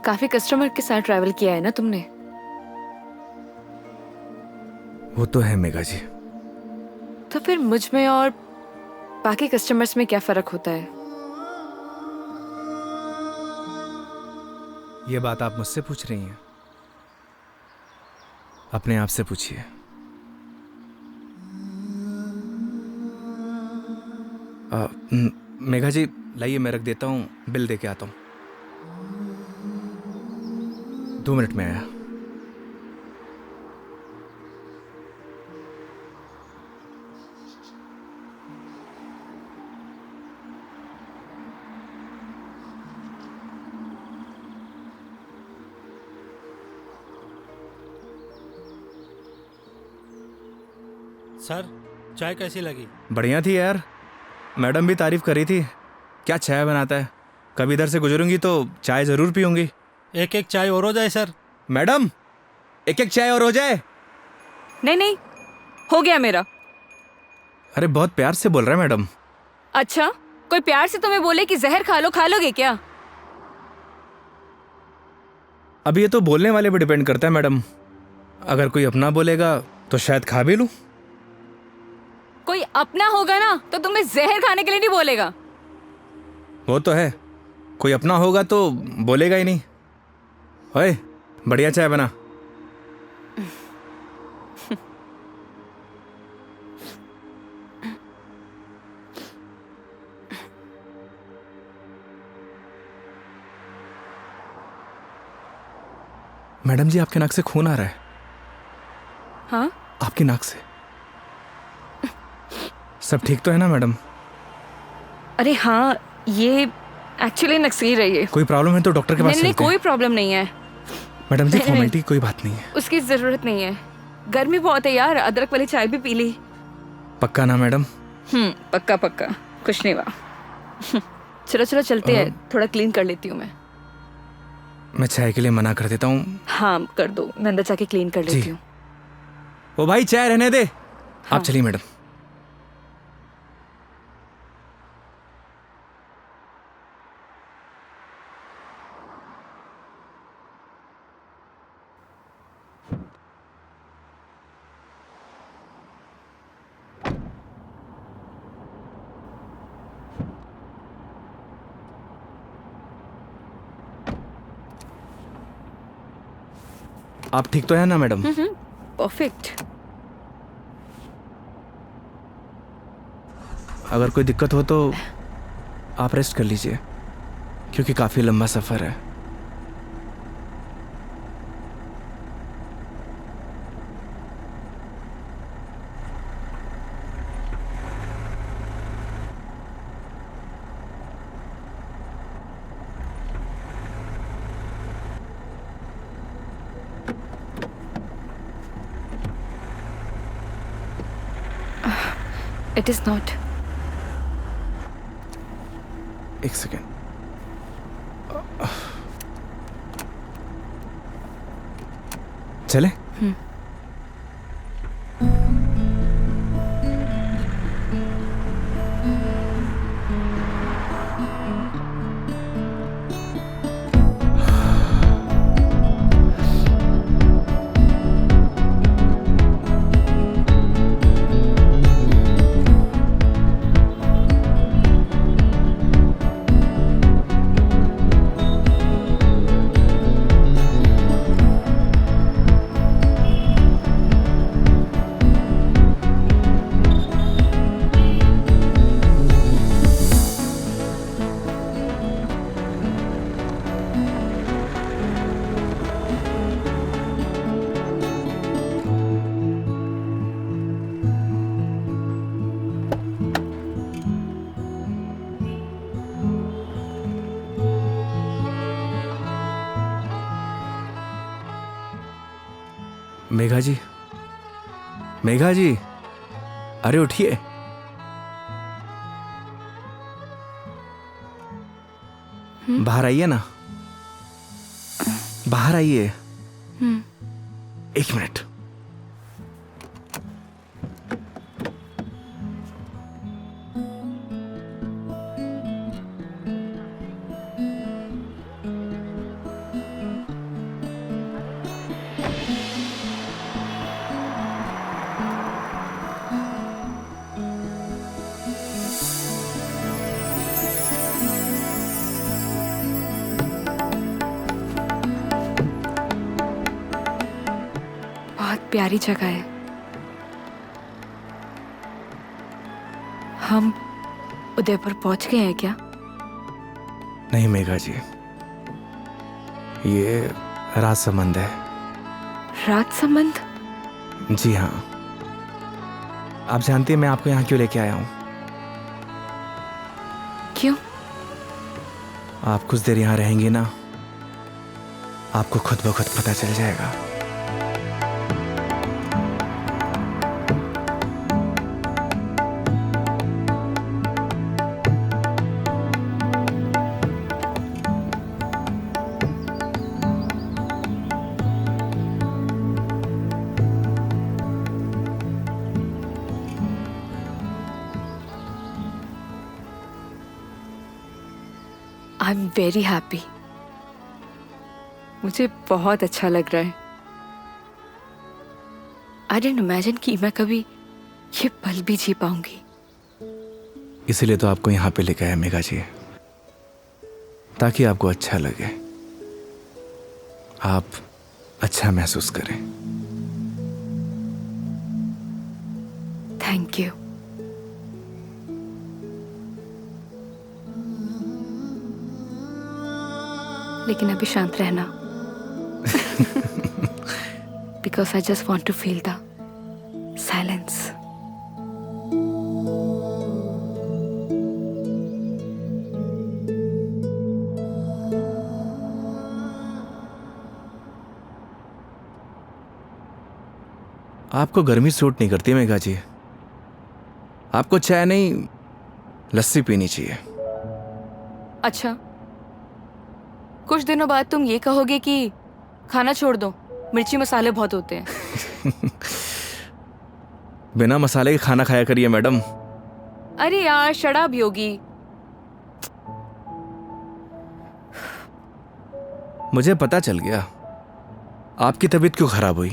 काफी कस्टमर के साथ ट्रैवल किया है ना तुमने? वो तो है मेघा जी। तो फिर मुझ में और बाकी कस्टमर्स में क्या फर्क होता है? ये बात आप मुझसे पूछ रही हैं? अपने आप से पूछिए। मेघा जी लाइए, मैं रख देता हूँ, बिल दे के आता हूँ। 2 मिनट में आया। सर चाय कैसी लगी? बढ़िया थी यार, मैडम भी तारीफ कर रही थी। क्या चाय बनाता है, कभी इधर से गुजरूंगी तो चाय जरूर पीऊंगी। एक एक चाय और हो जाए सर। मैडम एक एक चाय और हो जाए। नहीं नहीं, हो गया मेरा। अरे बहुत प्यार से बोल रहा है मैडम। अच्छा, कोई प्यार से तुम्हें बोले कि जहर खा लो, खा लोगे क्या? अब ये तो बोलने वाले पे डिपेंड करता है मैडम। अगर कोई अपना बोलेगा तो शायद खा भी लूं। कोई अपना होगा ना तो तुम्हें जहर खाने के लिए नहीं बोलेगा। वो तो है, कोई अपना होगा तो बोलेगा ही नहीं। ओए बढ़िया चाय बना। मैडम जी आपके नाक से खून आ रहा है। हाँ? आपकी नाक से। सब ठीक तो है ना मैडम? अरे हाँ, ये एक्चुअली नक्सीर रही है। कोई प्रॉब्लम है तो डॉक्टर के पास नहीं नहीं, चलते हैं। कोई प्रॉब्लम नहीं है। मैडम जी नहीं, फॉर्मेलिटी की कोई बात नहीं है। उसकी जरूरत नहीं है। गर्मी बहुत है यार, अदरक वाली चाय भी पी ली। पक्का ना मैडम? पक्का पक्का, कुछ नहीं हुआ। चलो चलो चलते हैं, थोड़ा क्लीन कर लेती हूँ मैं। मैं चाय के लिए मना कर देता हूँ। हाँ कर दो, मैं अंदर जाके क्लीन कर लेती हूँ। ओ भाई चाय रहने दे। आप चलिए मैडम। आप ठीक तो है ना मैडम? परफेक्ट। अगर कोई दिक्कत हो तो आप रेस्ट कर लीजिए, क्योंकि काफ़ी लंबा सफ़र है। It is not. एक सेकेंड। चले? मेघा जी, मेघा जी, अरे उठिए। बाहर आइए ना, बाहर आइए। एक मिनट। प्यारी जगह है। हम उदयपुर पहुंच गए हैं क्या? नहीं मेघा जी, ये राज संबंध है। राज संबंध? जी हाँ। आप जानती हैं मैं आपको यहाँ क्यों लेके आया हूँ? क्यों? आप कुछ देर यहाँ रहेंगी ना, आपको खुद ब खुद पता चल जाएगा। I am very happy. मुझे बहुत अच्छा लग रहा है। आई डिडंट इमेजिन कि मैं कभी ये पल भी जी पाऊंगी। इसीलिए तो आपको यहाँ पे लेके आया मेघा जी, ताकि आपको अच्छा लगे, आप अच्छा महसूस करें। Thank you. लेकिन अभी शांत रहना, because I just want to feel the silence. आपको गर्मी सूट नहीं करती मेघा जी, आपको चाय नहीं लस्सी पीनी चाहिए। अच्छा, कुछ दिनों बाद तुम ये कहोगे कि खाना छोड़ दो, मिर्ची मसाले बहुत होते हैं। बिना मसाले के खाना खाया करिए मैडम। अरे यार शराब योगी। मुझे पता चल गया आपकी तबीयत क्यों खराब हुई।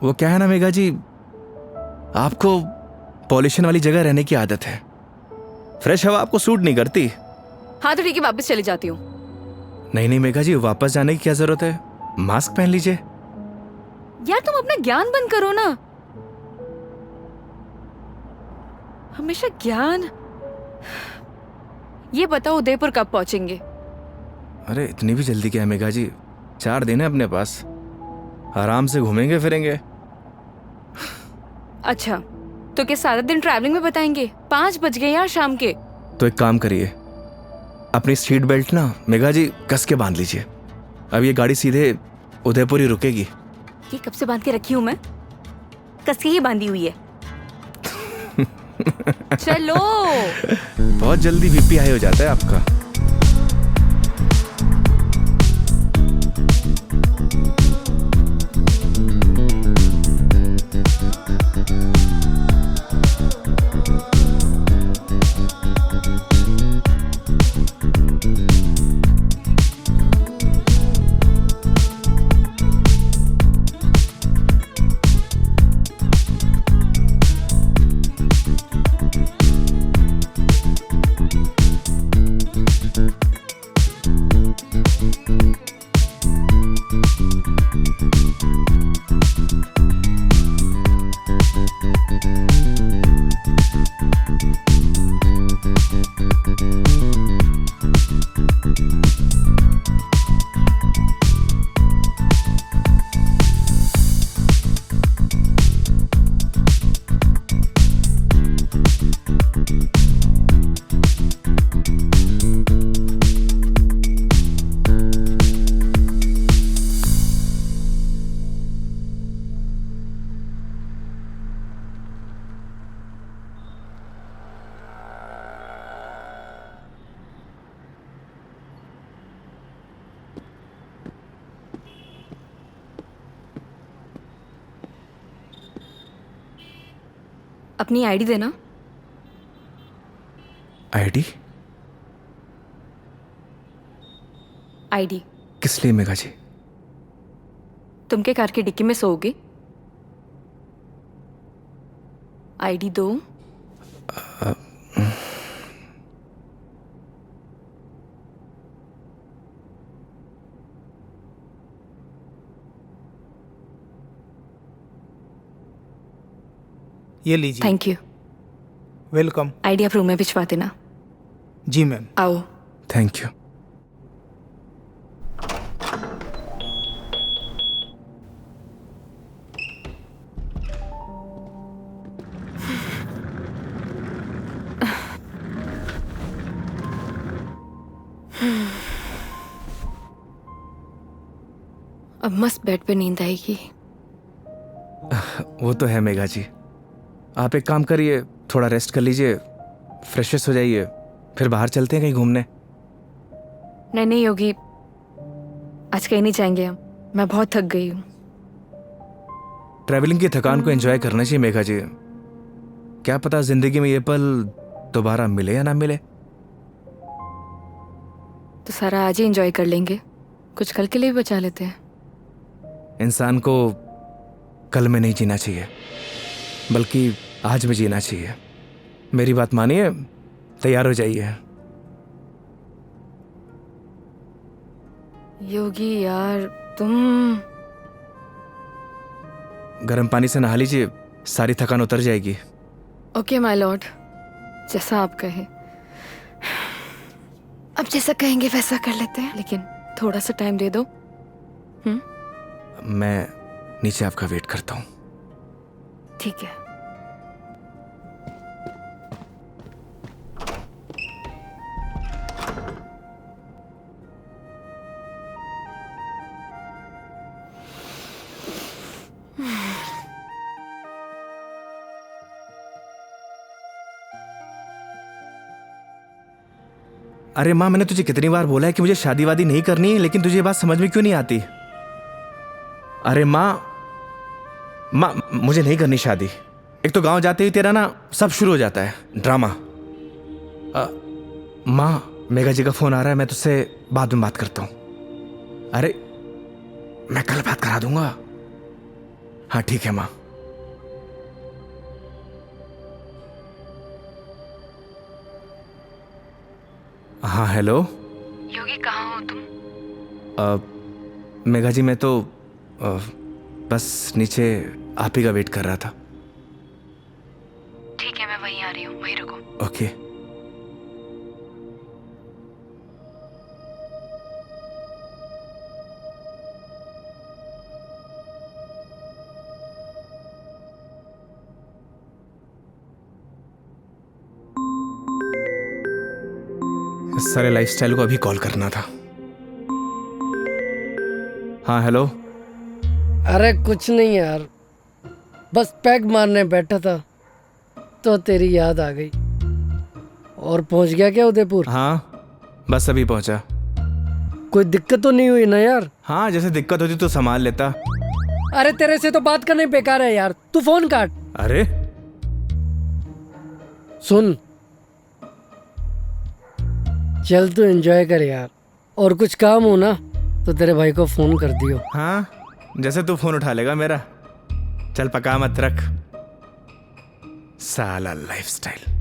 वो क्या है ना मेघा जी, आपको पॉल्यूशन वाली जगह रहने की आदत है, फ्रेश हवा आपको सूट नहीं करती, हाँ तो ठीक है, वापस चली जाती हूँ। नहीं नहीं मेघा जी, वापस जाने की क्या जरूरत है? मास्क पहन लीजिए। यार तुम अपना ज्ञान बंद करो ना, हमेशा ज्ञान। ये बताओ उदयपुर कब पहुंचेंगे? अरे इतनी भी जल्दी क्या है मेघा जी, 4 दिन है अपने पास, आराम से घूमेंगे फिरेंगे। अच्छा तो क्या सारा दिन ट्रैवलिंग में बताएंगे? 5 बज गए यार शाम के। तो एक काम करिए, अपनी सीट बेल्ट ना मेघा जी कस के बांध लीजिए। अब ये गाड़ी सीधे उदयपुर ही रुकेगी। ये कब से बांध के रखी हूँ मैं? कस के ही बांधी हुई है। चलो। बहुत जल्दी बीपी हाई हो जाता है आपका। अपनी आईडी देना। आईडी? आईडी किस लिए मेघा जी? तुम के कार की डिक्की में सोओगे? आईडी दो। ये लीजिए। Thank you. वेलकम। आईडी आप रूम में भिजवा देना। जी मैम। आओ। Thank you. अब मस्त बेड पे नींद आएगी। वो तो है मेघा जी, आप एक काम करिए, थोड़ा रेस्ट कर लीजिए, फ्रेश हो जाइए, फिर बाहर चलते हैं कहीं घूमने। नहीं नहीं योगी, आज कहीं नहीं जाएंगे हम, मैं बहुत थक गई हूँ। ट्रैवलिंग की थकान को एंजॉय करना चाहिए मेघा जी। क्या पता जिंदगी में ये पल दोबारा मिले या ना मिले। तो सारा आज ही एंजॉय कर लेंगे, कुछ कल के लिए भी बचा लेते हैं। इंसान को कल में नहीं जीना चाहिए, बल्कि आज में जीना चाहिए। मेरी बात मानिए, तैयार हो जाइए। योगी यार तुम। गर्म पानी से नहा लीजिए, सारी थकान उतर जाएगी। ओके माय लॉर्ड, जैसा आप कहें। अब जैसा कहेंगे वैसा कर लेते हैं, लेकिन थोड़ा सा टाइम दे दो। मैं नीचे आपका वेट करता हूँ। ठीक है। अरे माँ, मैंने तुझे कितनी बार बोला है कि मुझे शादी वादी नहीं करनी है, लेकिन तुझे ये बात समझ में क्यों नहीं आती? अरे माँ, मुझे नहीं करनी शादी। एक तो गांव जाते ही तेरा ना सब शुरू हो जाता है ड्रामा। माँ, मेघा जी का फोन आ रहा है, मैं तुझसे बाद में बात करता हूँ। अरे मैं कल बात करा दूंगा। हाँ ठीक है माँ। हाँ हेलो। योगी कहाँ हो तुम? मेघा जी मैं तो बस नीचे आप ही का वेट कर रहा था। ठीक है, मैं वहीं आ रही हूँ, वहीं रुको। ओके। इस सारे लाइफस्टाइल को अभी कॉल करना था। हाँ हेलो। अरे कुछ नहीं यार, बस पैग मारने बैठा था तो तेरी याद आ गई। और पहुंच गया क्या उदयपुर? हाँ बस अभी पहुंचा। कोई दिक्कत तो नहीं हुई ना यार? हाँ जैसे दिक्कत होती तो संभाल लेता। अरे तेरे से तो बात करना ही बेकार है यार, तू फोन काट। अरे सुन, चल तू एंजॉय कर यार, और कुछ काम हो ना तो तेरे भाई को फोन कर दियो। हाँ जैसे तू फोन उठा लेगा मेरा। चल पका मत रख, साला लाइफस्टाइल।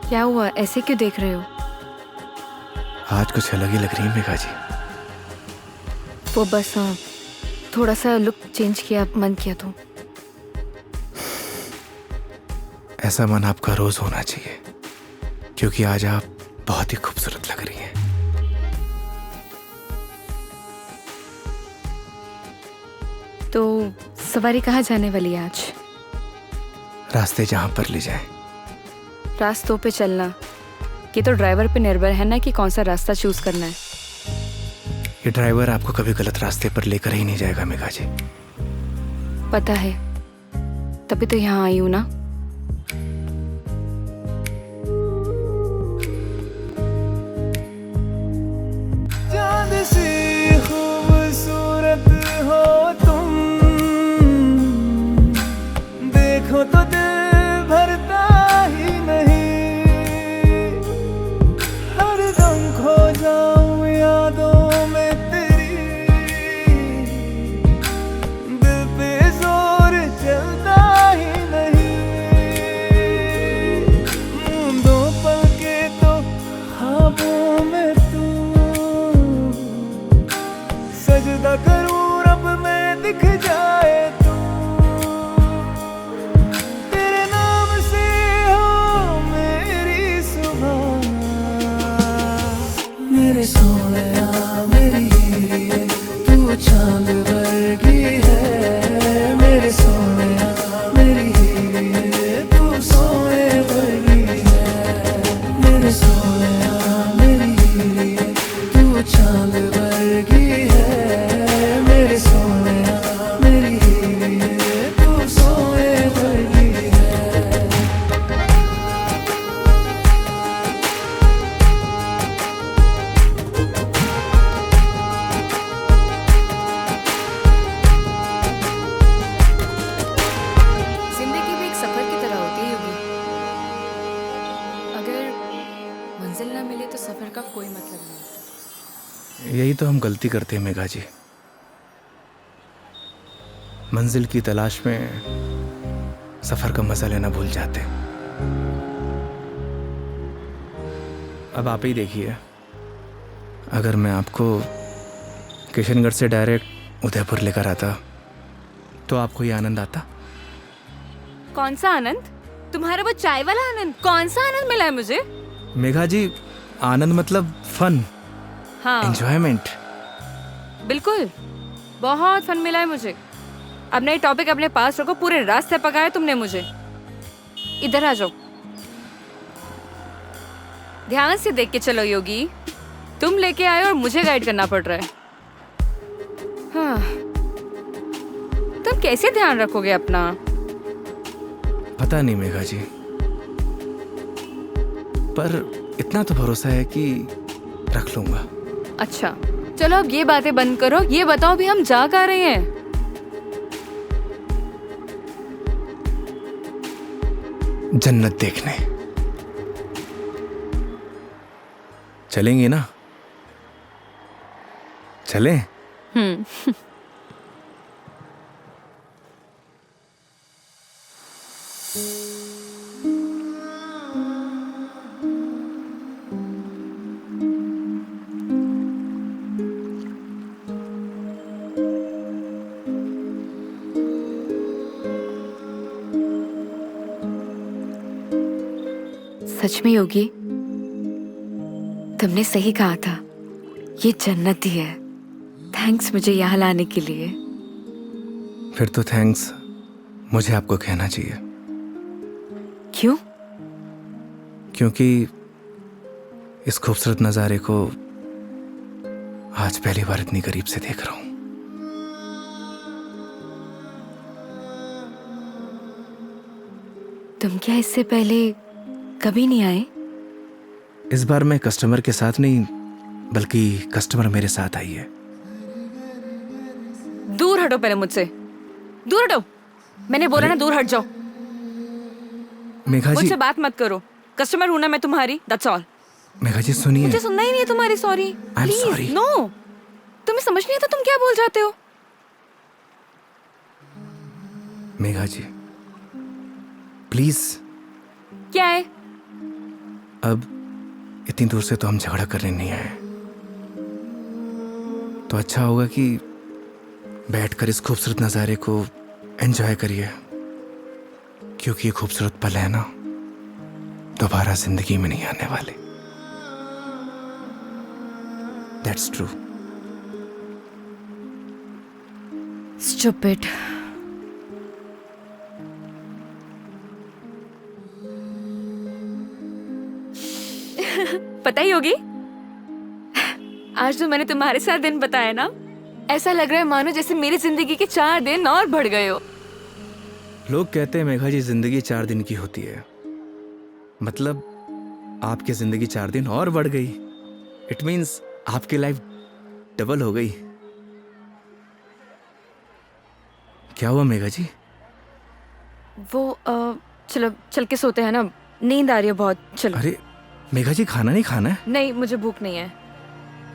क्या हुआ, ऐसे क्यों देख रहे हो? आज कुछ अलग ही लग रही है मेघा जी। वो बस थोड़ा सा लुक चेंज किया, मन किया तो। ऐसा मन आपका रोज होना चाहिए, क्योंकि आज आप बहुत ही खूबसूरत लग रही हैं। तो सवारी कहाँ जाने वाली है आज? रास्ते जहां पर ले जाए। रास्तों पे चलना, ये तो ड्राइवर पे निर्भर है ना कि कौन सा रास्ता चूज करना है। ये ड्राइवर आपको कभी गलत रास्ते पर लेकर ही नहीं जाएगा मेघा जी। पता है, तभी तो यहाँ आई हूँ ना। चांद सी खूबसूरत हो तुम, देखो तो दिल भरता ही नहीं। हरदम खो जाऊं यादों में तेरी, दिल पे जोर चलता ही नहीं। दो पल के तो ख्वाबों में तू, सजदा करूं रब में दिख जाए तू। तेरे नाम से हो मेरी सुबह, मेरे सोनिया मेरी हीरे, तू चांद वर्गी है। मेरे सोनिया मेरी हीरे, तू सोने वर्गी है। मेरे सोनिया मेरी हीरे, तू चांद वर्गी है। मेरे सोनिया मेरी हीरे, तू सोने वर्गी है। जिंदगी भी एक सफर की तरह होती है योगी। अगर मंजिल ना मिले तो सफर का कोई मतलब नहीं। यही तो हम गलती करते हैं मेघा जी। मंजिल की तलाश में सफर का मजा लेना भूल जाते हैं। अब आप ही देखिए, अगर मैं आपको किशनगढ़ से डायरेक्ट उदयपुर लेकर आता तो आपको ये आनंद आता? कौन सा आनंद? तुम्हारा वो चाय वाला आनंद? कौन सा आनंद मिला है मुझे? मेघा जी, आनंद मतलब फन, हाँ एंजॉयमेंट। बिल्कुल, बहुत फन मिला है मुझे। अब नई टॉपिक अपने पास रखो, पूरे रास्ते पकाया तुमने मुझे। इधर आ जाओ, ध्यान से देख के चलो योगी। तुम लेके आए और मुझे गाइड करना पड़ रहा है। हाँ, तुम कैसे ध्यान रखोगे अपना? पता नहीं मेघा जी, पर इतना तो भरोसा है कि रख लूंगा। अच्छा चलो अब ये बातें बंद करो, ये बताओ भी हम जा कहाँ रहे हैं? जन्नत देखने चलेंगे ना? चलें? सच में योगी, तुमने सही कहा था, ये जन्नत ही है। थैंक्स मुझे यहाँ लाने के लिए। फिर तो थैंक्स मुझे आपको कहना चाहिए। क्यों? क्योंकि इस खूबसूरत नज़ारे को आज पहली बार इतनी करीब से देख रहा हूं। तुम क्या इससे पहले कभी नहीं आए? इस बार मैं कस्टमर के साथ नहीं, बल्कि कस्टमर मेरे साथ आई है। दूर हटो पहले मुझसे, दूर हटो। मैंने बोला ना दूर हट जाओ। मेघा जी, मुझसे बात मत करो। कस्टमर हूं ना मैं तुम्हारी, दैट्स ऑल। मेघा जी सुनिए। मुझे सुनना ही नहीं है तुम्हारी sorry. I'm sorry. Please no. तुम्हें समझ नहीं आता तुम क्या बोल जाते हो? मेघा जी प्लीज। क्या है? अब इतनी दूर से तो हम झगड़ा करने नहीं आए, तो अच्छा होगा कि बैठकर इस खूबसूरत नज़ारे को एंजॉय करिए, क्योंकि ये खूबसूरत पल है ना, दोबारा जिंदगी में नहीं आने वाले। That's true. स्टूपिड। पता ही होगी, आज जो मैंने तुम्हारे साथ दिन बताया ना, ऐसा लग रहा है मानो जैसे मेरी जिंदगी के 4 दिन और बढ़ गए हो। लोग कहते हैं मेघा जी जिंदगी 4 दिन की होती है, मतलब आपकी जिंदगी 4 दिन और बढ़ गई। इट मीन्स आपकी लाइफ डबल हो गई। क्या हुआ मेघा जी? वो चलो चल के सोते हैं ना, नींद आ रही है बहुत। चलो। अरे मेघा जी खाना नहीं खाना है? नहीं मुझे भूख नहीं है,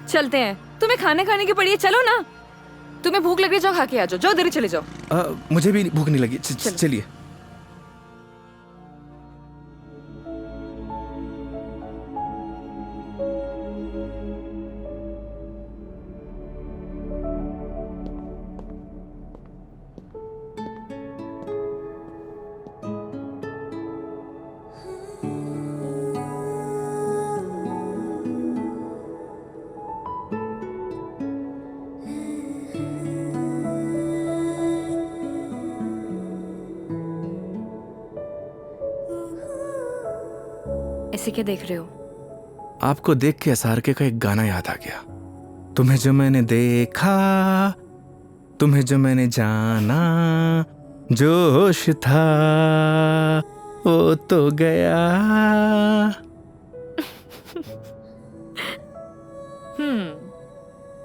चलते हैं। तुम्हें खाने खाने की पड़ी है, चलो ना। तुम्हें भूख लग रही, जाओ खा के आ जाओ, जाओ देरी चले जाओ। मुझे भी भूख नहीं लगी। चलिए। ऐसे क्या देख रहे हो? आपको देख के SRK का एक गाना याद आ गया। तुम्हें जो मैंने देखा, तुम्हें जो मैंने जाना, जोश था वो तो गया।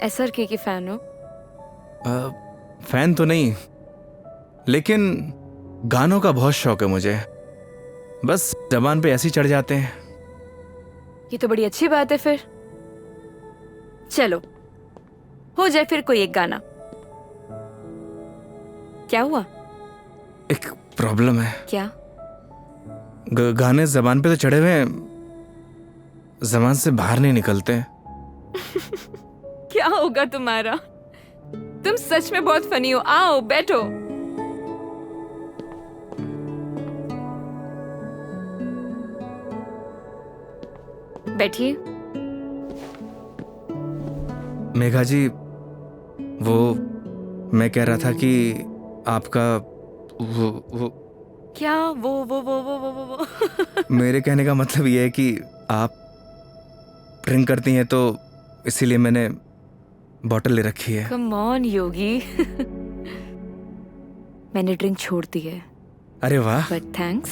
SRK की फैन हो? फैन तो नहीं, लेकिन गानों का बहुत शौक है मुझे। बस जबान पे ऐसे ही चढ़ जाते हैं। ये तो बड़ी अच्छी बात है फिर। चलो हो जाए फिर कोई एक गाना। क्या हुआ? एक प्रॉब्लम है। क्या? गाने जबान पे तो चढ़े हुए हैं, जबान से बाहर नहीं निकलते। क्या होगा तुम्हारा? तुम सच में बहुत फनी हो। आओ बैठो। बैठिए। मेघा जी, वो मैं कह रहा था कि आपका वो क्या वो मेरे कहने का मतलब ये है कि आप ड्रिंक करती हैं, तो इसीलिए मैंने बॉटल ले रखी है। कम ऑन योगी। मैंने ड्रिंक छोड़ दी है। अरे वाह, बट थैंक्स।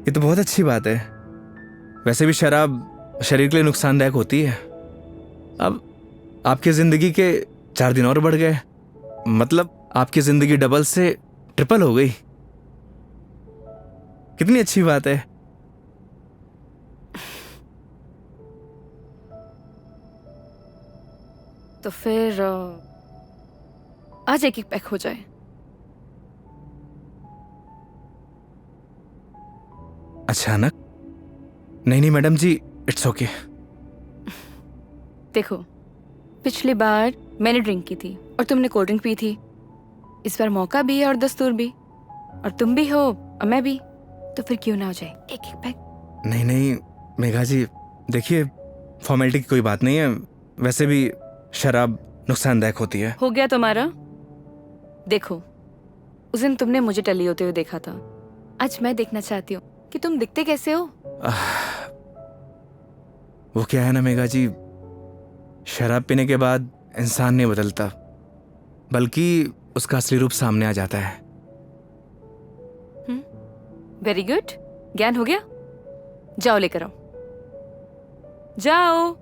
ये तो बहुत अच्छी बात है। वैसे भी शराब शरीर के लिए नुकसानदायक होती है। अब आपकी जिंदगी के 4 दिन और बढ़ गए, मतलब आपकी जिंदगी डबल से ट्रिपल हो गई। कितनी अच्छी बात है। तो फिर आज एक एक पैक हो जाए। अचानक? नहीं मैडम जी, इट्स ओके। देखो, पिछली बार मैंने ड्रिंक की थी और तुमने कोल्ड ड्रिंक पी थी। इस बार मौका भी है और दस्तूर भी, और तुम भी हो और मैं भी, तो फिर क्यों ना हो जाए एक एक पैक। नहीं मेघा जी, देखिए फॉर्मेलिटी की कोई बात नहीं है। वैसे भी शराब नुकसानदायक होती है। हो गया तुम्हारा। देखो, उस दिन तुमने मुझे टली होते हुए देखा था, आज मैं देखना चाहती हूँ कि तुम दिखते कैसे हो। वो क्या है ना मेघा जी, शराब पीने के बाद इंसान नहीं बदलता, बल्कि उसका असली रूप सामने आ जाता है। वेरी गुड, ज्ञान हो गया। जाओ लेकर आओ, जाओ।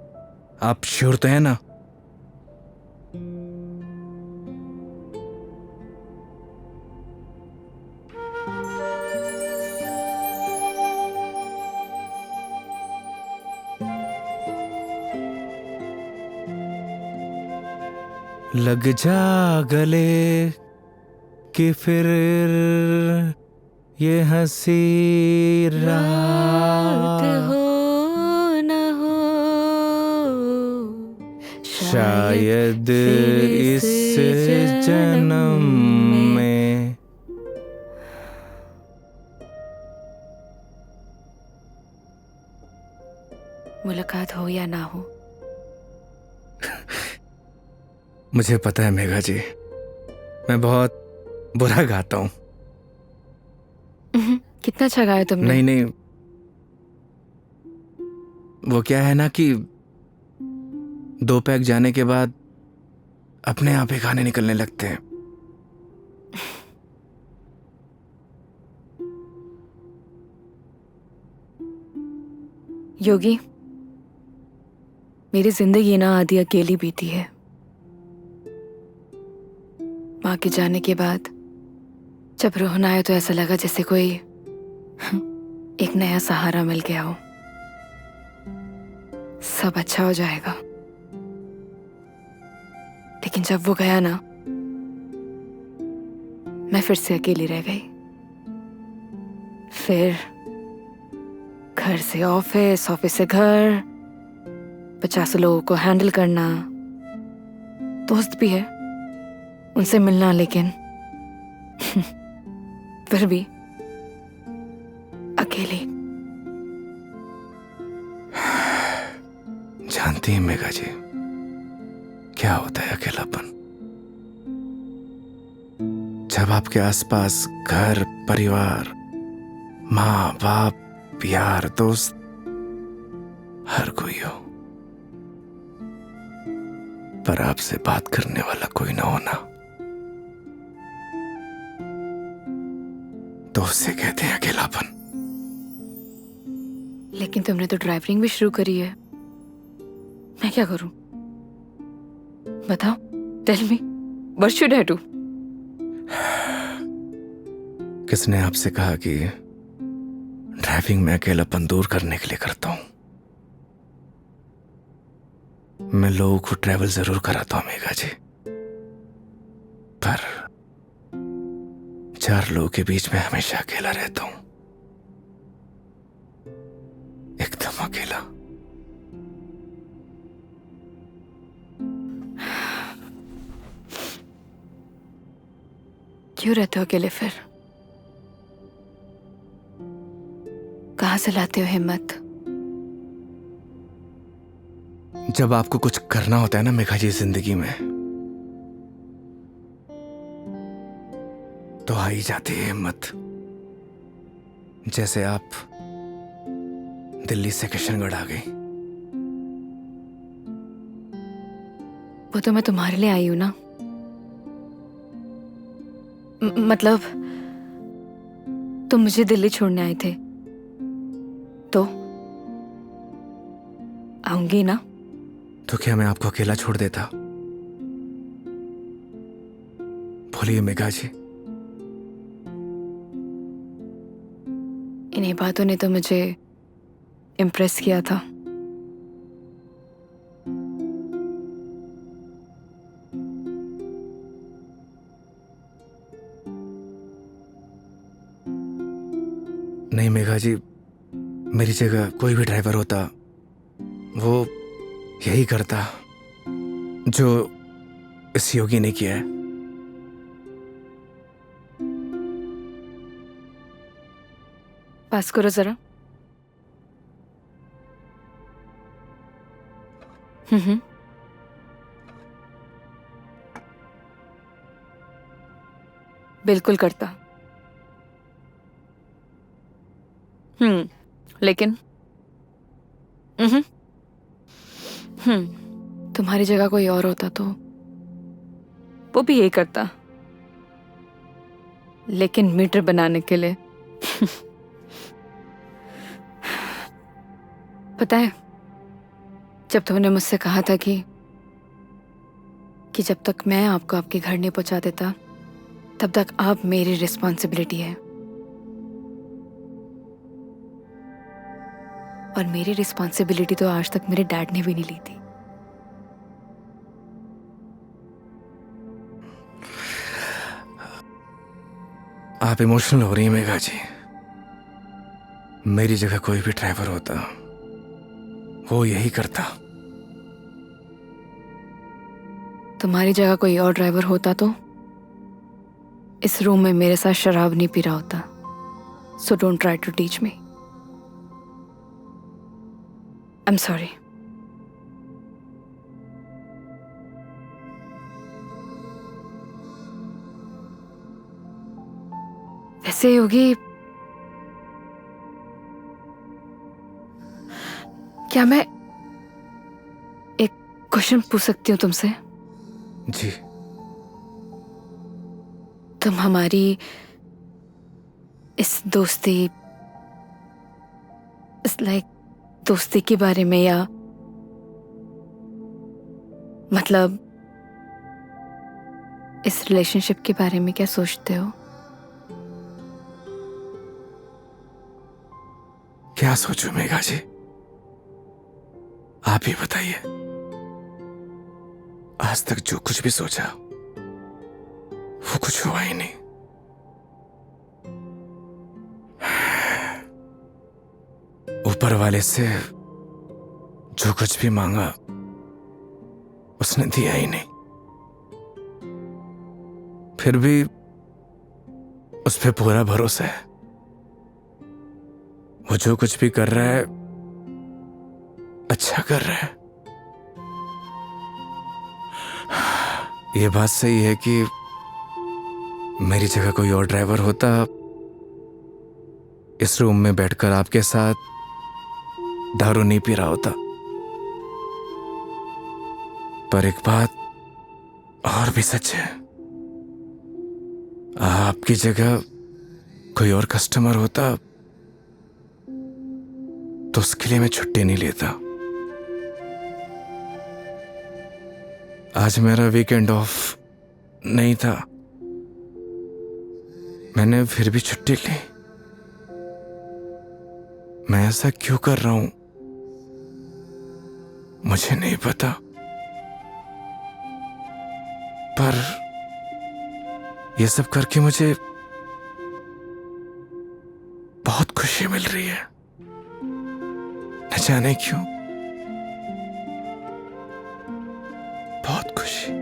आप श्योर तो है ना? लग जा गले कि फिर ये हंसी रात हो न हो, शायद इस जन्म में। मुलाकात हो या ना हो। मुझे पता है मेघा जी, मैं बहुत बुरा गाता हूँ। कितना अच्छा गाया तुमने। नहीं, वो क्या है ना कि 2 पैक जाने के बाद अपने आप ही गाने निकलने लगते हैं। योगी, मेरी जिंदगी ना आधी अकेली बीती है। माँ के जाने के बाद जब रोहन आया तो ऐसा लगा जैसे कोई एक नया सहारा मिल गया हो। सब अच्छा हो जाएगा। लेकिन जब वो गया ना, मैं फिर से अकेली रह गई। फिर घर से ऑफिस, ऑफिस से घर, 50 लोगों को हैंडल करना, दोस्त भी है, उनसे मिलना, लेकिन फिर भी अकेली। जानती हैं मेघा जी, क्या होता है अकेलापन? जब आपके आसपास घर, परिवार, माँ बाप, यार, दोस्त, हर कोई हो, पर आपसे बात करने वाला कोई ना होना, तो उससे कहते हैं अकेलापन। लेकिन तुमने तो ड्राइविंग भी शुरू करी है। मैं क्या करूं? बताओ, tell me, what should I do? किसने आपसे कहा कि ड्राइविंग में अकेलापन दूर करने के लिए करता हूं? मैं लोगों को ट्रैवल जरूर कराता हूं मेघा जी, पर 4 लोगों के बीच में हमेशा अकेला रहता हूं, एकदम अकेला। क्यों रहते हो अकेले फिर? कहां से लाते हो हिम्मत? जब आपको कुछ करना होता है ना मेघा जी जिंदगी में, तो आ ही जाती है हिम्मत। जैसे आप दिल्ली से किशनगढ़ आ गई। वो तो मैं तुम्हारे लिए आई हूं ना। मतलब तुम मुझे दिल्ली छोड़ने आए थे तो आऊंगी ना। तो क्या मैं आपको अकेला छोड़ देता? बोलिए मेघा जी। इन्हीं बातों ने तो मुझे इम्प्रेस किया था। नहीं मेघा जी, मेरी जगह कोई भी ड्राइवर होता वो यही करता जो इस योगी ने किया है। पास करो जरा। हम्म। बिल्कुल करता। लेकिन तुम्हारी जगह कोई और होता तो वो भी यही करता, लेकिन मीटर बनाने के लिए। पता है, जब तुमने मुझसे कहा था कि जब तक मैं आपको आपके घर नहीं पहुंचा देता तब तक आप मेरी रिस्पॉन्सिबिलिटी है, और मेरी रिस्पॉन्सिबिलिटी तो आज तक मेरे डैड ने भी नहीं ली थी। आप इमोशनल हो रही हैं मेघा जी। मेरी जगह कोई भी ड्राइवर होता वो यही करता। तुम्हारी जगह कोई और ड्राइवर होता तो इस रूम में मेरे साथ शराब नहीं पी रहा होता। So don't try to teach me. I am sorry. वैसे योगी, क्या मैं एक क्वेश्चन पूछ सकती हूँ तुमसे? जी। तुम हमारी इस दोस्ती, इस दोस्ती के बारे में, या मतलब इस रिलेशनशिप के बारे में क्या सोचते हो? क्या सोचूं मेघा जी, आप ही बताइए। आज तक जो कुछ भी सोचा वो कुछ हुआ ही नहीं। ऊपर वाले से जो कुछ भी मांगा उसने दिया ही नहीं, फिर भी उस पे पूरा भरोसा है। वो जो कुछ भी कर रहा है अच्छा कर रहा है। ये बात सही है कि मेरी जगह कोई और ड्राइवर होता इस रूम में बैठकर आपके साथ दारू नहीं पी रहा होता। पर एक बात और भी सच है, आपकी जगह कोई और कस्टमर होता तो उसके लिए मैं छुट्टी नहीं लेता। आज मेरा वीकेंड ऑफ नहीं था, मैंने फिर भी छुट्टी ली। मैं ऐसा क्यों कर रहा हूं मुझे नहीं पता, पर यह सब करके मुझे बहुत खुशी मिल रही है, न जाने क्यों, बहुत खुशी।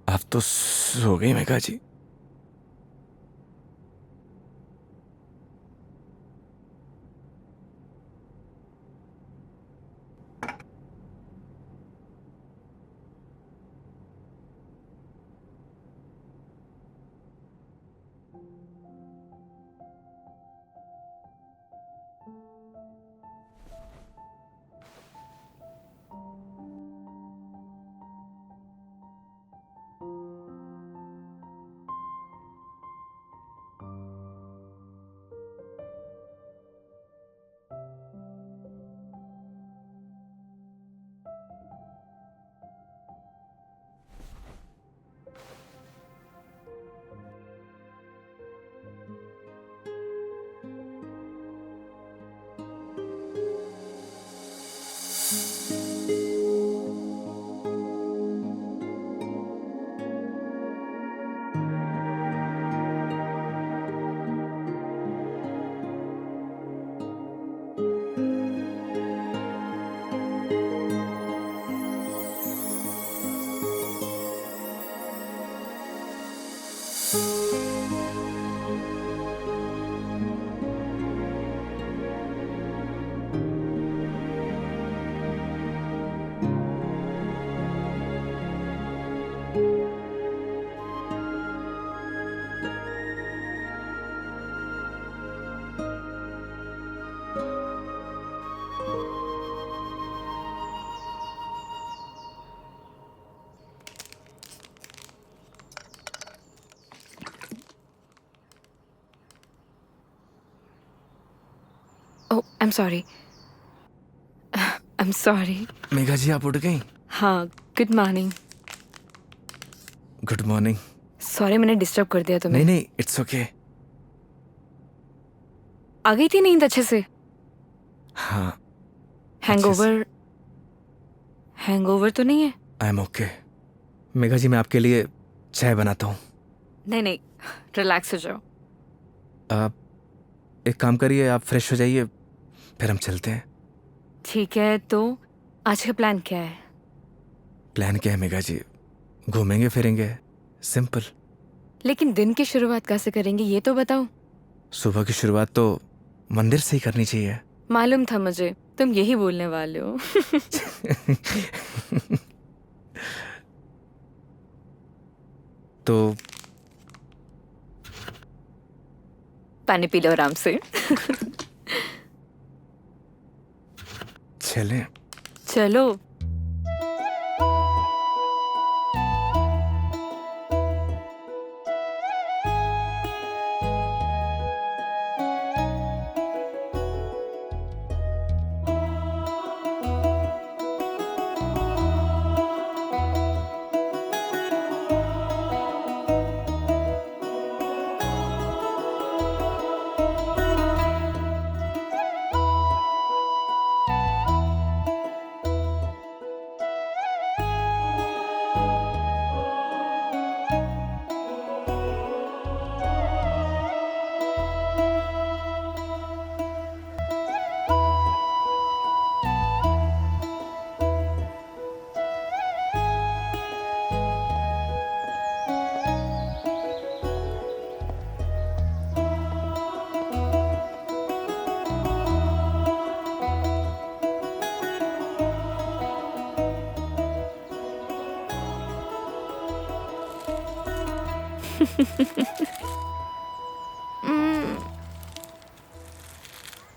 आप तो सो गई Megha ji. Oh I am sorry, I am sorry. Megha ji आप उठ गई? हाँ, good morning. Good morning. Sorry मैंने डिस्टर्ब कर दिया तुम्हें। नहीं नहीं, इट्स ओके। आ गई थी नींद अच्छे से? हाँ। हैंगओवर, हैंगओवर तो नहीं है? I am okay. Megha ji मैं आपके लिए चाय बनाता हूँ। नहीं नहीं, रिलैक्स हो जाओ। आप एक काम करिए, आप फ्रेश हो जाइए, फिर हम चलते हैं। ठीक है, तो आज का प्लान क्या है? प्लान क्या है मेघा जी? घूमेंगे फिरेंगे, सिंपल। लेकिन दिन की शुरुआत कैसे करेंगे ये तो बताओ। सुबह की शुरुआत तो मंदिर से ही करनी चाहिए। मालूम था मुझे तुम यही बोलने वाले हो। तो पानी पी लो आराम से। चलें। चलो।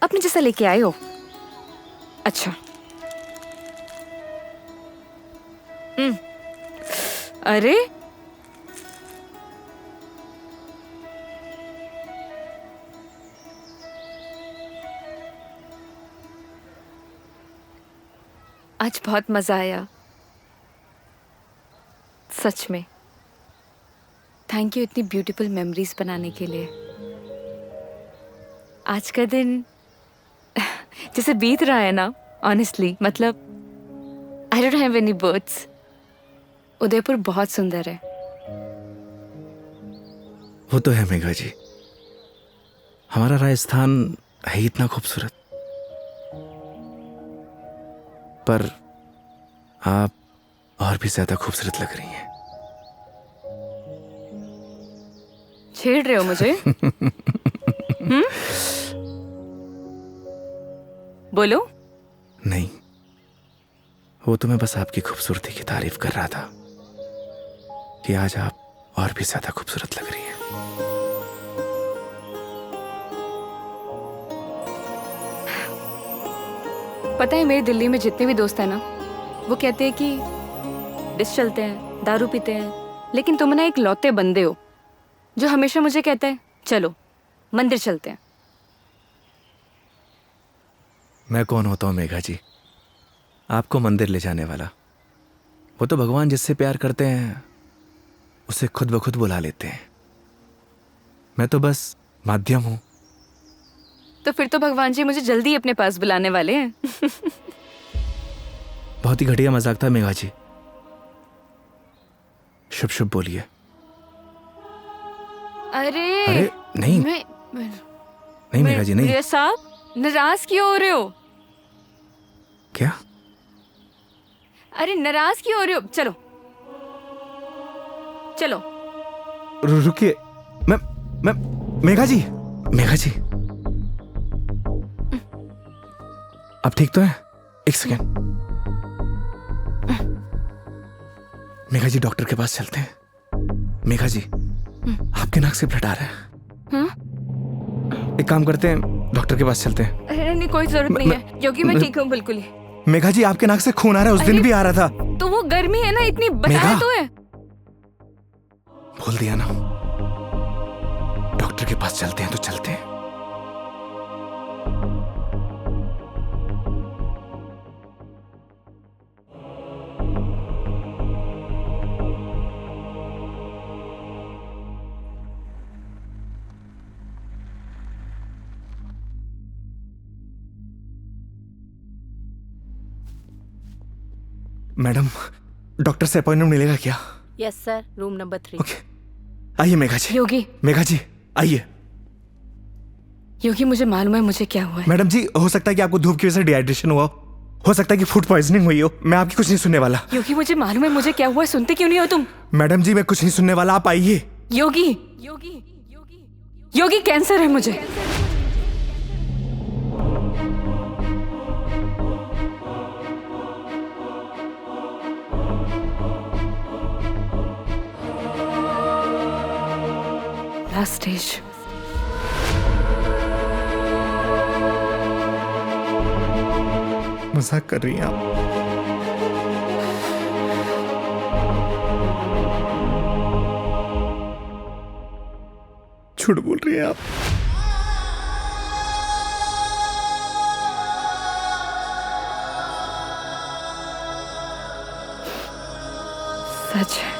अपने जैसा लेके आए हो? अच्छा। अरे आज बहुत मजा आया सच में। थैंक यू इतनी ब्यूटीफुल मेमोरीज बनाने के लिए। आज का दिन जैसे बीत रहा है ना, ऑनेस्टली मतलब I don't have any words. Udaipur बहुत सुंदर है। वो तो है मेघा जी, हमारा राजस्थान है ही इतना खूबसूरत। पर आप और भी ज्यादा खूबसूरत लग रही हैं। छेड़ रहे हो मुझे? बोलो। नहीं, वो तो मैं बस आपकी खूबसूरती की तारीफ कर रहा था कि आज आप और भी ज्यादा खूबसूरत लग रही हैं। पता है मेरे दिल्ली में जितने भी दोस्त हैं ना, वो कहते हैं कि डिस चलते हैं, दारू पीते हैं, लेकिन तुम ना एक लौते बंदे हो जो हमेशा मुझे कहता है चलो मंदिर चलते हैं। मैं कौन होता हूँ मेघा जी आपको मंदिर ले जाने वाला? वो तो भगवान जिससे प्यार करते हैं उसे खुद ब खुद बुला लेते हैं। मैं तो बस माध्यम हूं। तो फिर तो भगवान जी मुझे जल्दी अपने पास बुलाने वाले हैं। बहुत ही घटिया मजाक था मेघा जी। शुभ शुभ बोलिए। अरे नहीं नहीं मेघा जी नहीं। साहब नाराज क्यों हो रहे हो? क्या? अरे नाराज क्यों हो रहे हो? चलो चलो। रुकिए। मैं मेघा जी आप ठीक तो है? एक सेकेंड। मेघा जी डॉक्टर के पास चलते हैं। मेघा जी आपके नाक से ब्लड आ रहा है। हाँ? एक काम करते हैं, डॉक्टर के पास चलते हैं। अरे नहीं कोई जरूरत नहीं है क्योंकि मैं ठीक हूँ बिल्कुल ही। मेघा जी आपके नाक से खून आ रहा है, उस दिन भी आ रहा था। तो वो गर्मी है ना, इतनी बताया तो है। भूल दिया ना। डॉक्टर के पास चलते हैं तो चलते हैं। मैडम, डॉक्टर से अपॉइंटमेंट मिलेगा क्या? Yes sir, room number 3। Okay, आइए मेघा जी। योगी, मेघा जी आइए। योगी मुझे मालूम है मुझे क्या हुआ है। मैडम जी, हो सकता है कि आपको धूप की वजह से डिहाइड्रेशन हुआ हो सकता है कि फूड पॉइजनिंग हुई हो। मैं आपकी कुछ नहीं सुनने वाला। योगी मुझे मालूम है मुझे क्या हुआ है, सुनते क्यों नहीं हो तुम? मैडम जी, मैं कुछ नहीं सुनने वाला, आप आइए। योगी, योगी, योगी कैंसर है मुझे। Last stage. मजाक कर रही हैं आप? झूठ बोल रही हैं आप? सच है।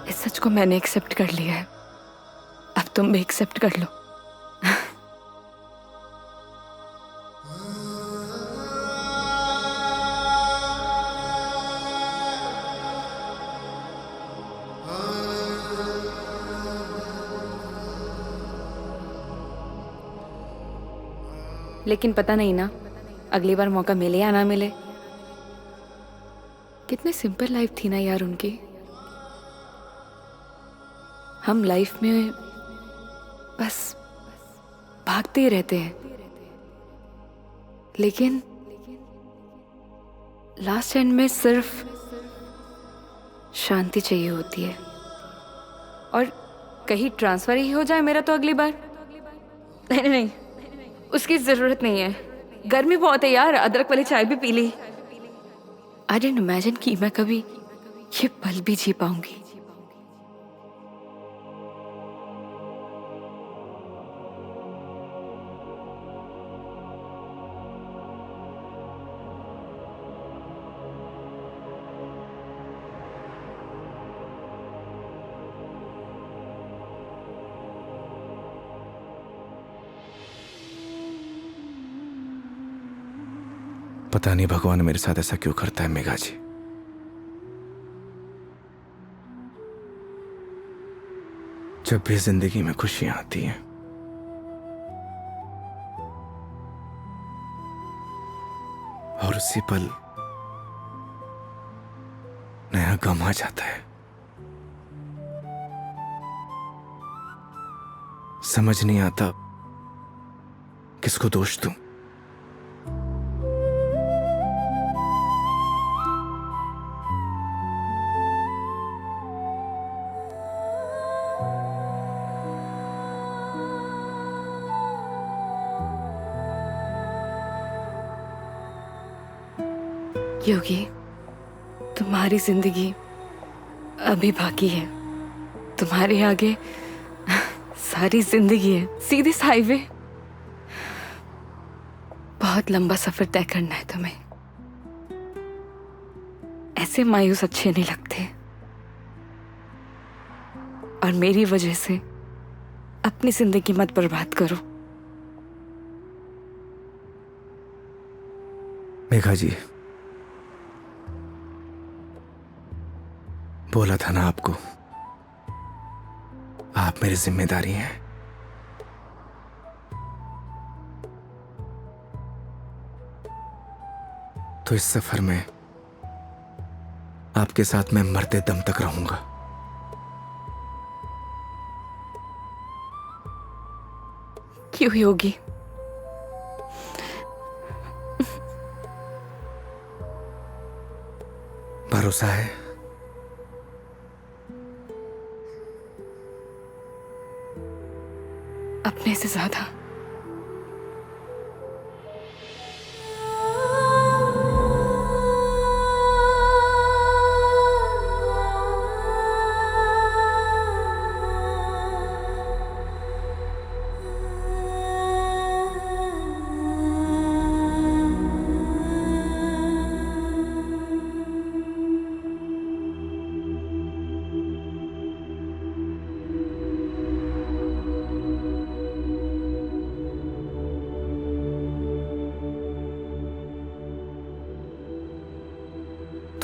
इस सच को मैंने एक्सेप्ट कर लिया है, अब तुम भी एक्सेप्ट कर लो। लेकिन पता नहीं ना अगली बार मौका मिले या ना मिले। कितनी सिंपल लाइफ थी ना यार उनकी। हम लाइफ में बस भागते ही रहते हैं, लेकिन लास्ट एंड में सिर्फ शांति चाहिए होती है। और कहीं ट्रांसफर ही हो जाए मेरा तो अगली बार। नहीं नहीं, उसकी जरूरत नहीं है। गर्मी बहुत है यार, अदरक वाली चाय भी पी ली। आई डिडंट इमेजिन कि मैं कभी ये पल भी जी पाऊंगी। पता नहीं भगवान मेरे साथ ऐसा क्यों करता है मेघा जी। जब भी जिंदगी में खुशियां आती हैं, और उसी पल नया गम आ जाता है। समझ नहीं आता किसको दोष दूं। योगी, तुम्हारी जिंदगी अभी बाकी है। तुम्हारे आगे सारी जिंदगी है, सीधी हाईवे। बहुत लंबा सफर तय करना है तुम्हें। ऐसे मायूस अच्छे नहीं लगते। और मेरी वजह से अपनी जिंदगी मत बर्बाद करो। मेघा जी, बोला था ना आपको, आप मेरी जिम्मेदारी हैं। तो इस सफर में आपके साथ मैं मरते दम तक रहूंगा। क्यों योगी? भरोसा है। अपने से ज्यादा।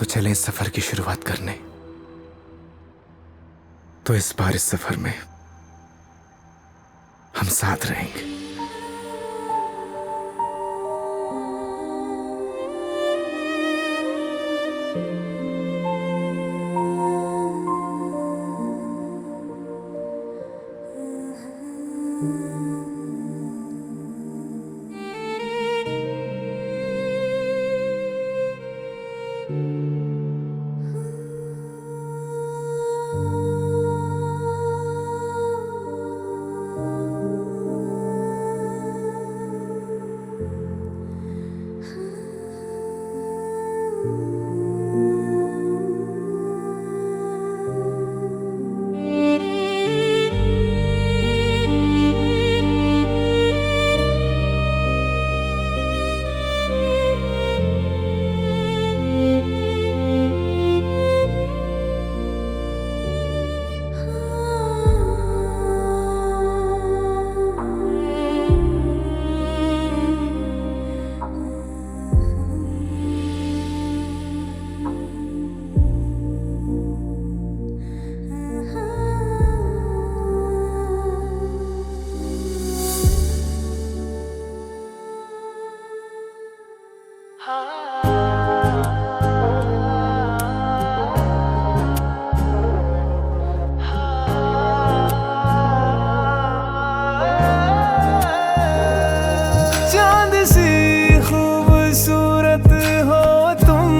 चले इस सफर की शुरुआत करने। तो इस बार इस सफर में हम साथ रहेंगे। चांद सी खूबसूरत हो तुम,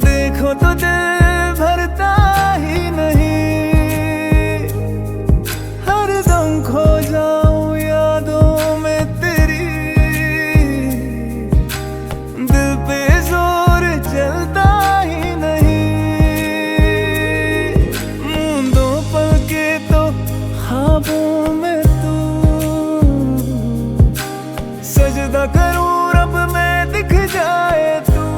देखो तो दिल भरता ही नहीं। हर दम खो जाऊं यादों में तेरी, दिल पे जोर चलता ही नहीं। मूंदों पल के तो ख्वाबों में तू, सजदा करूं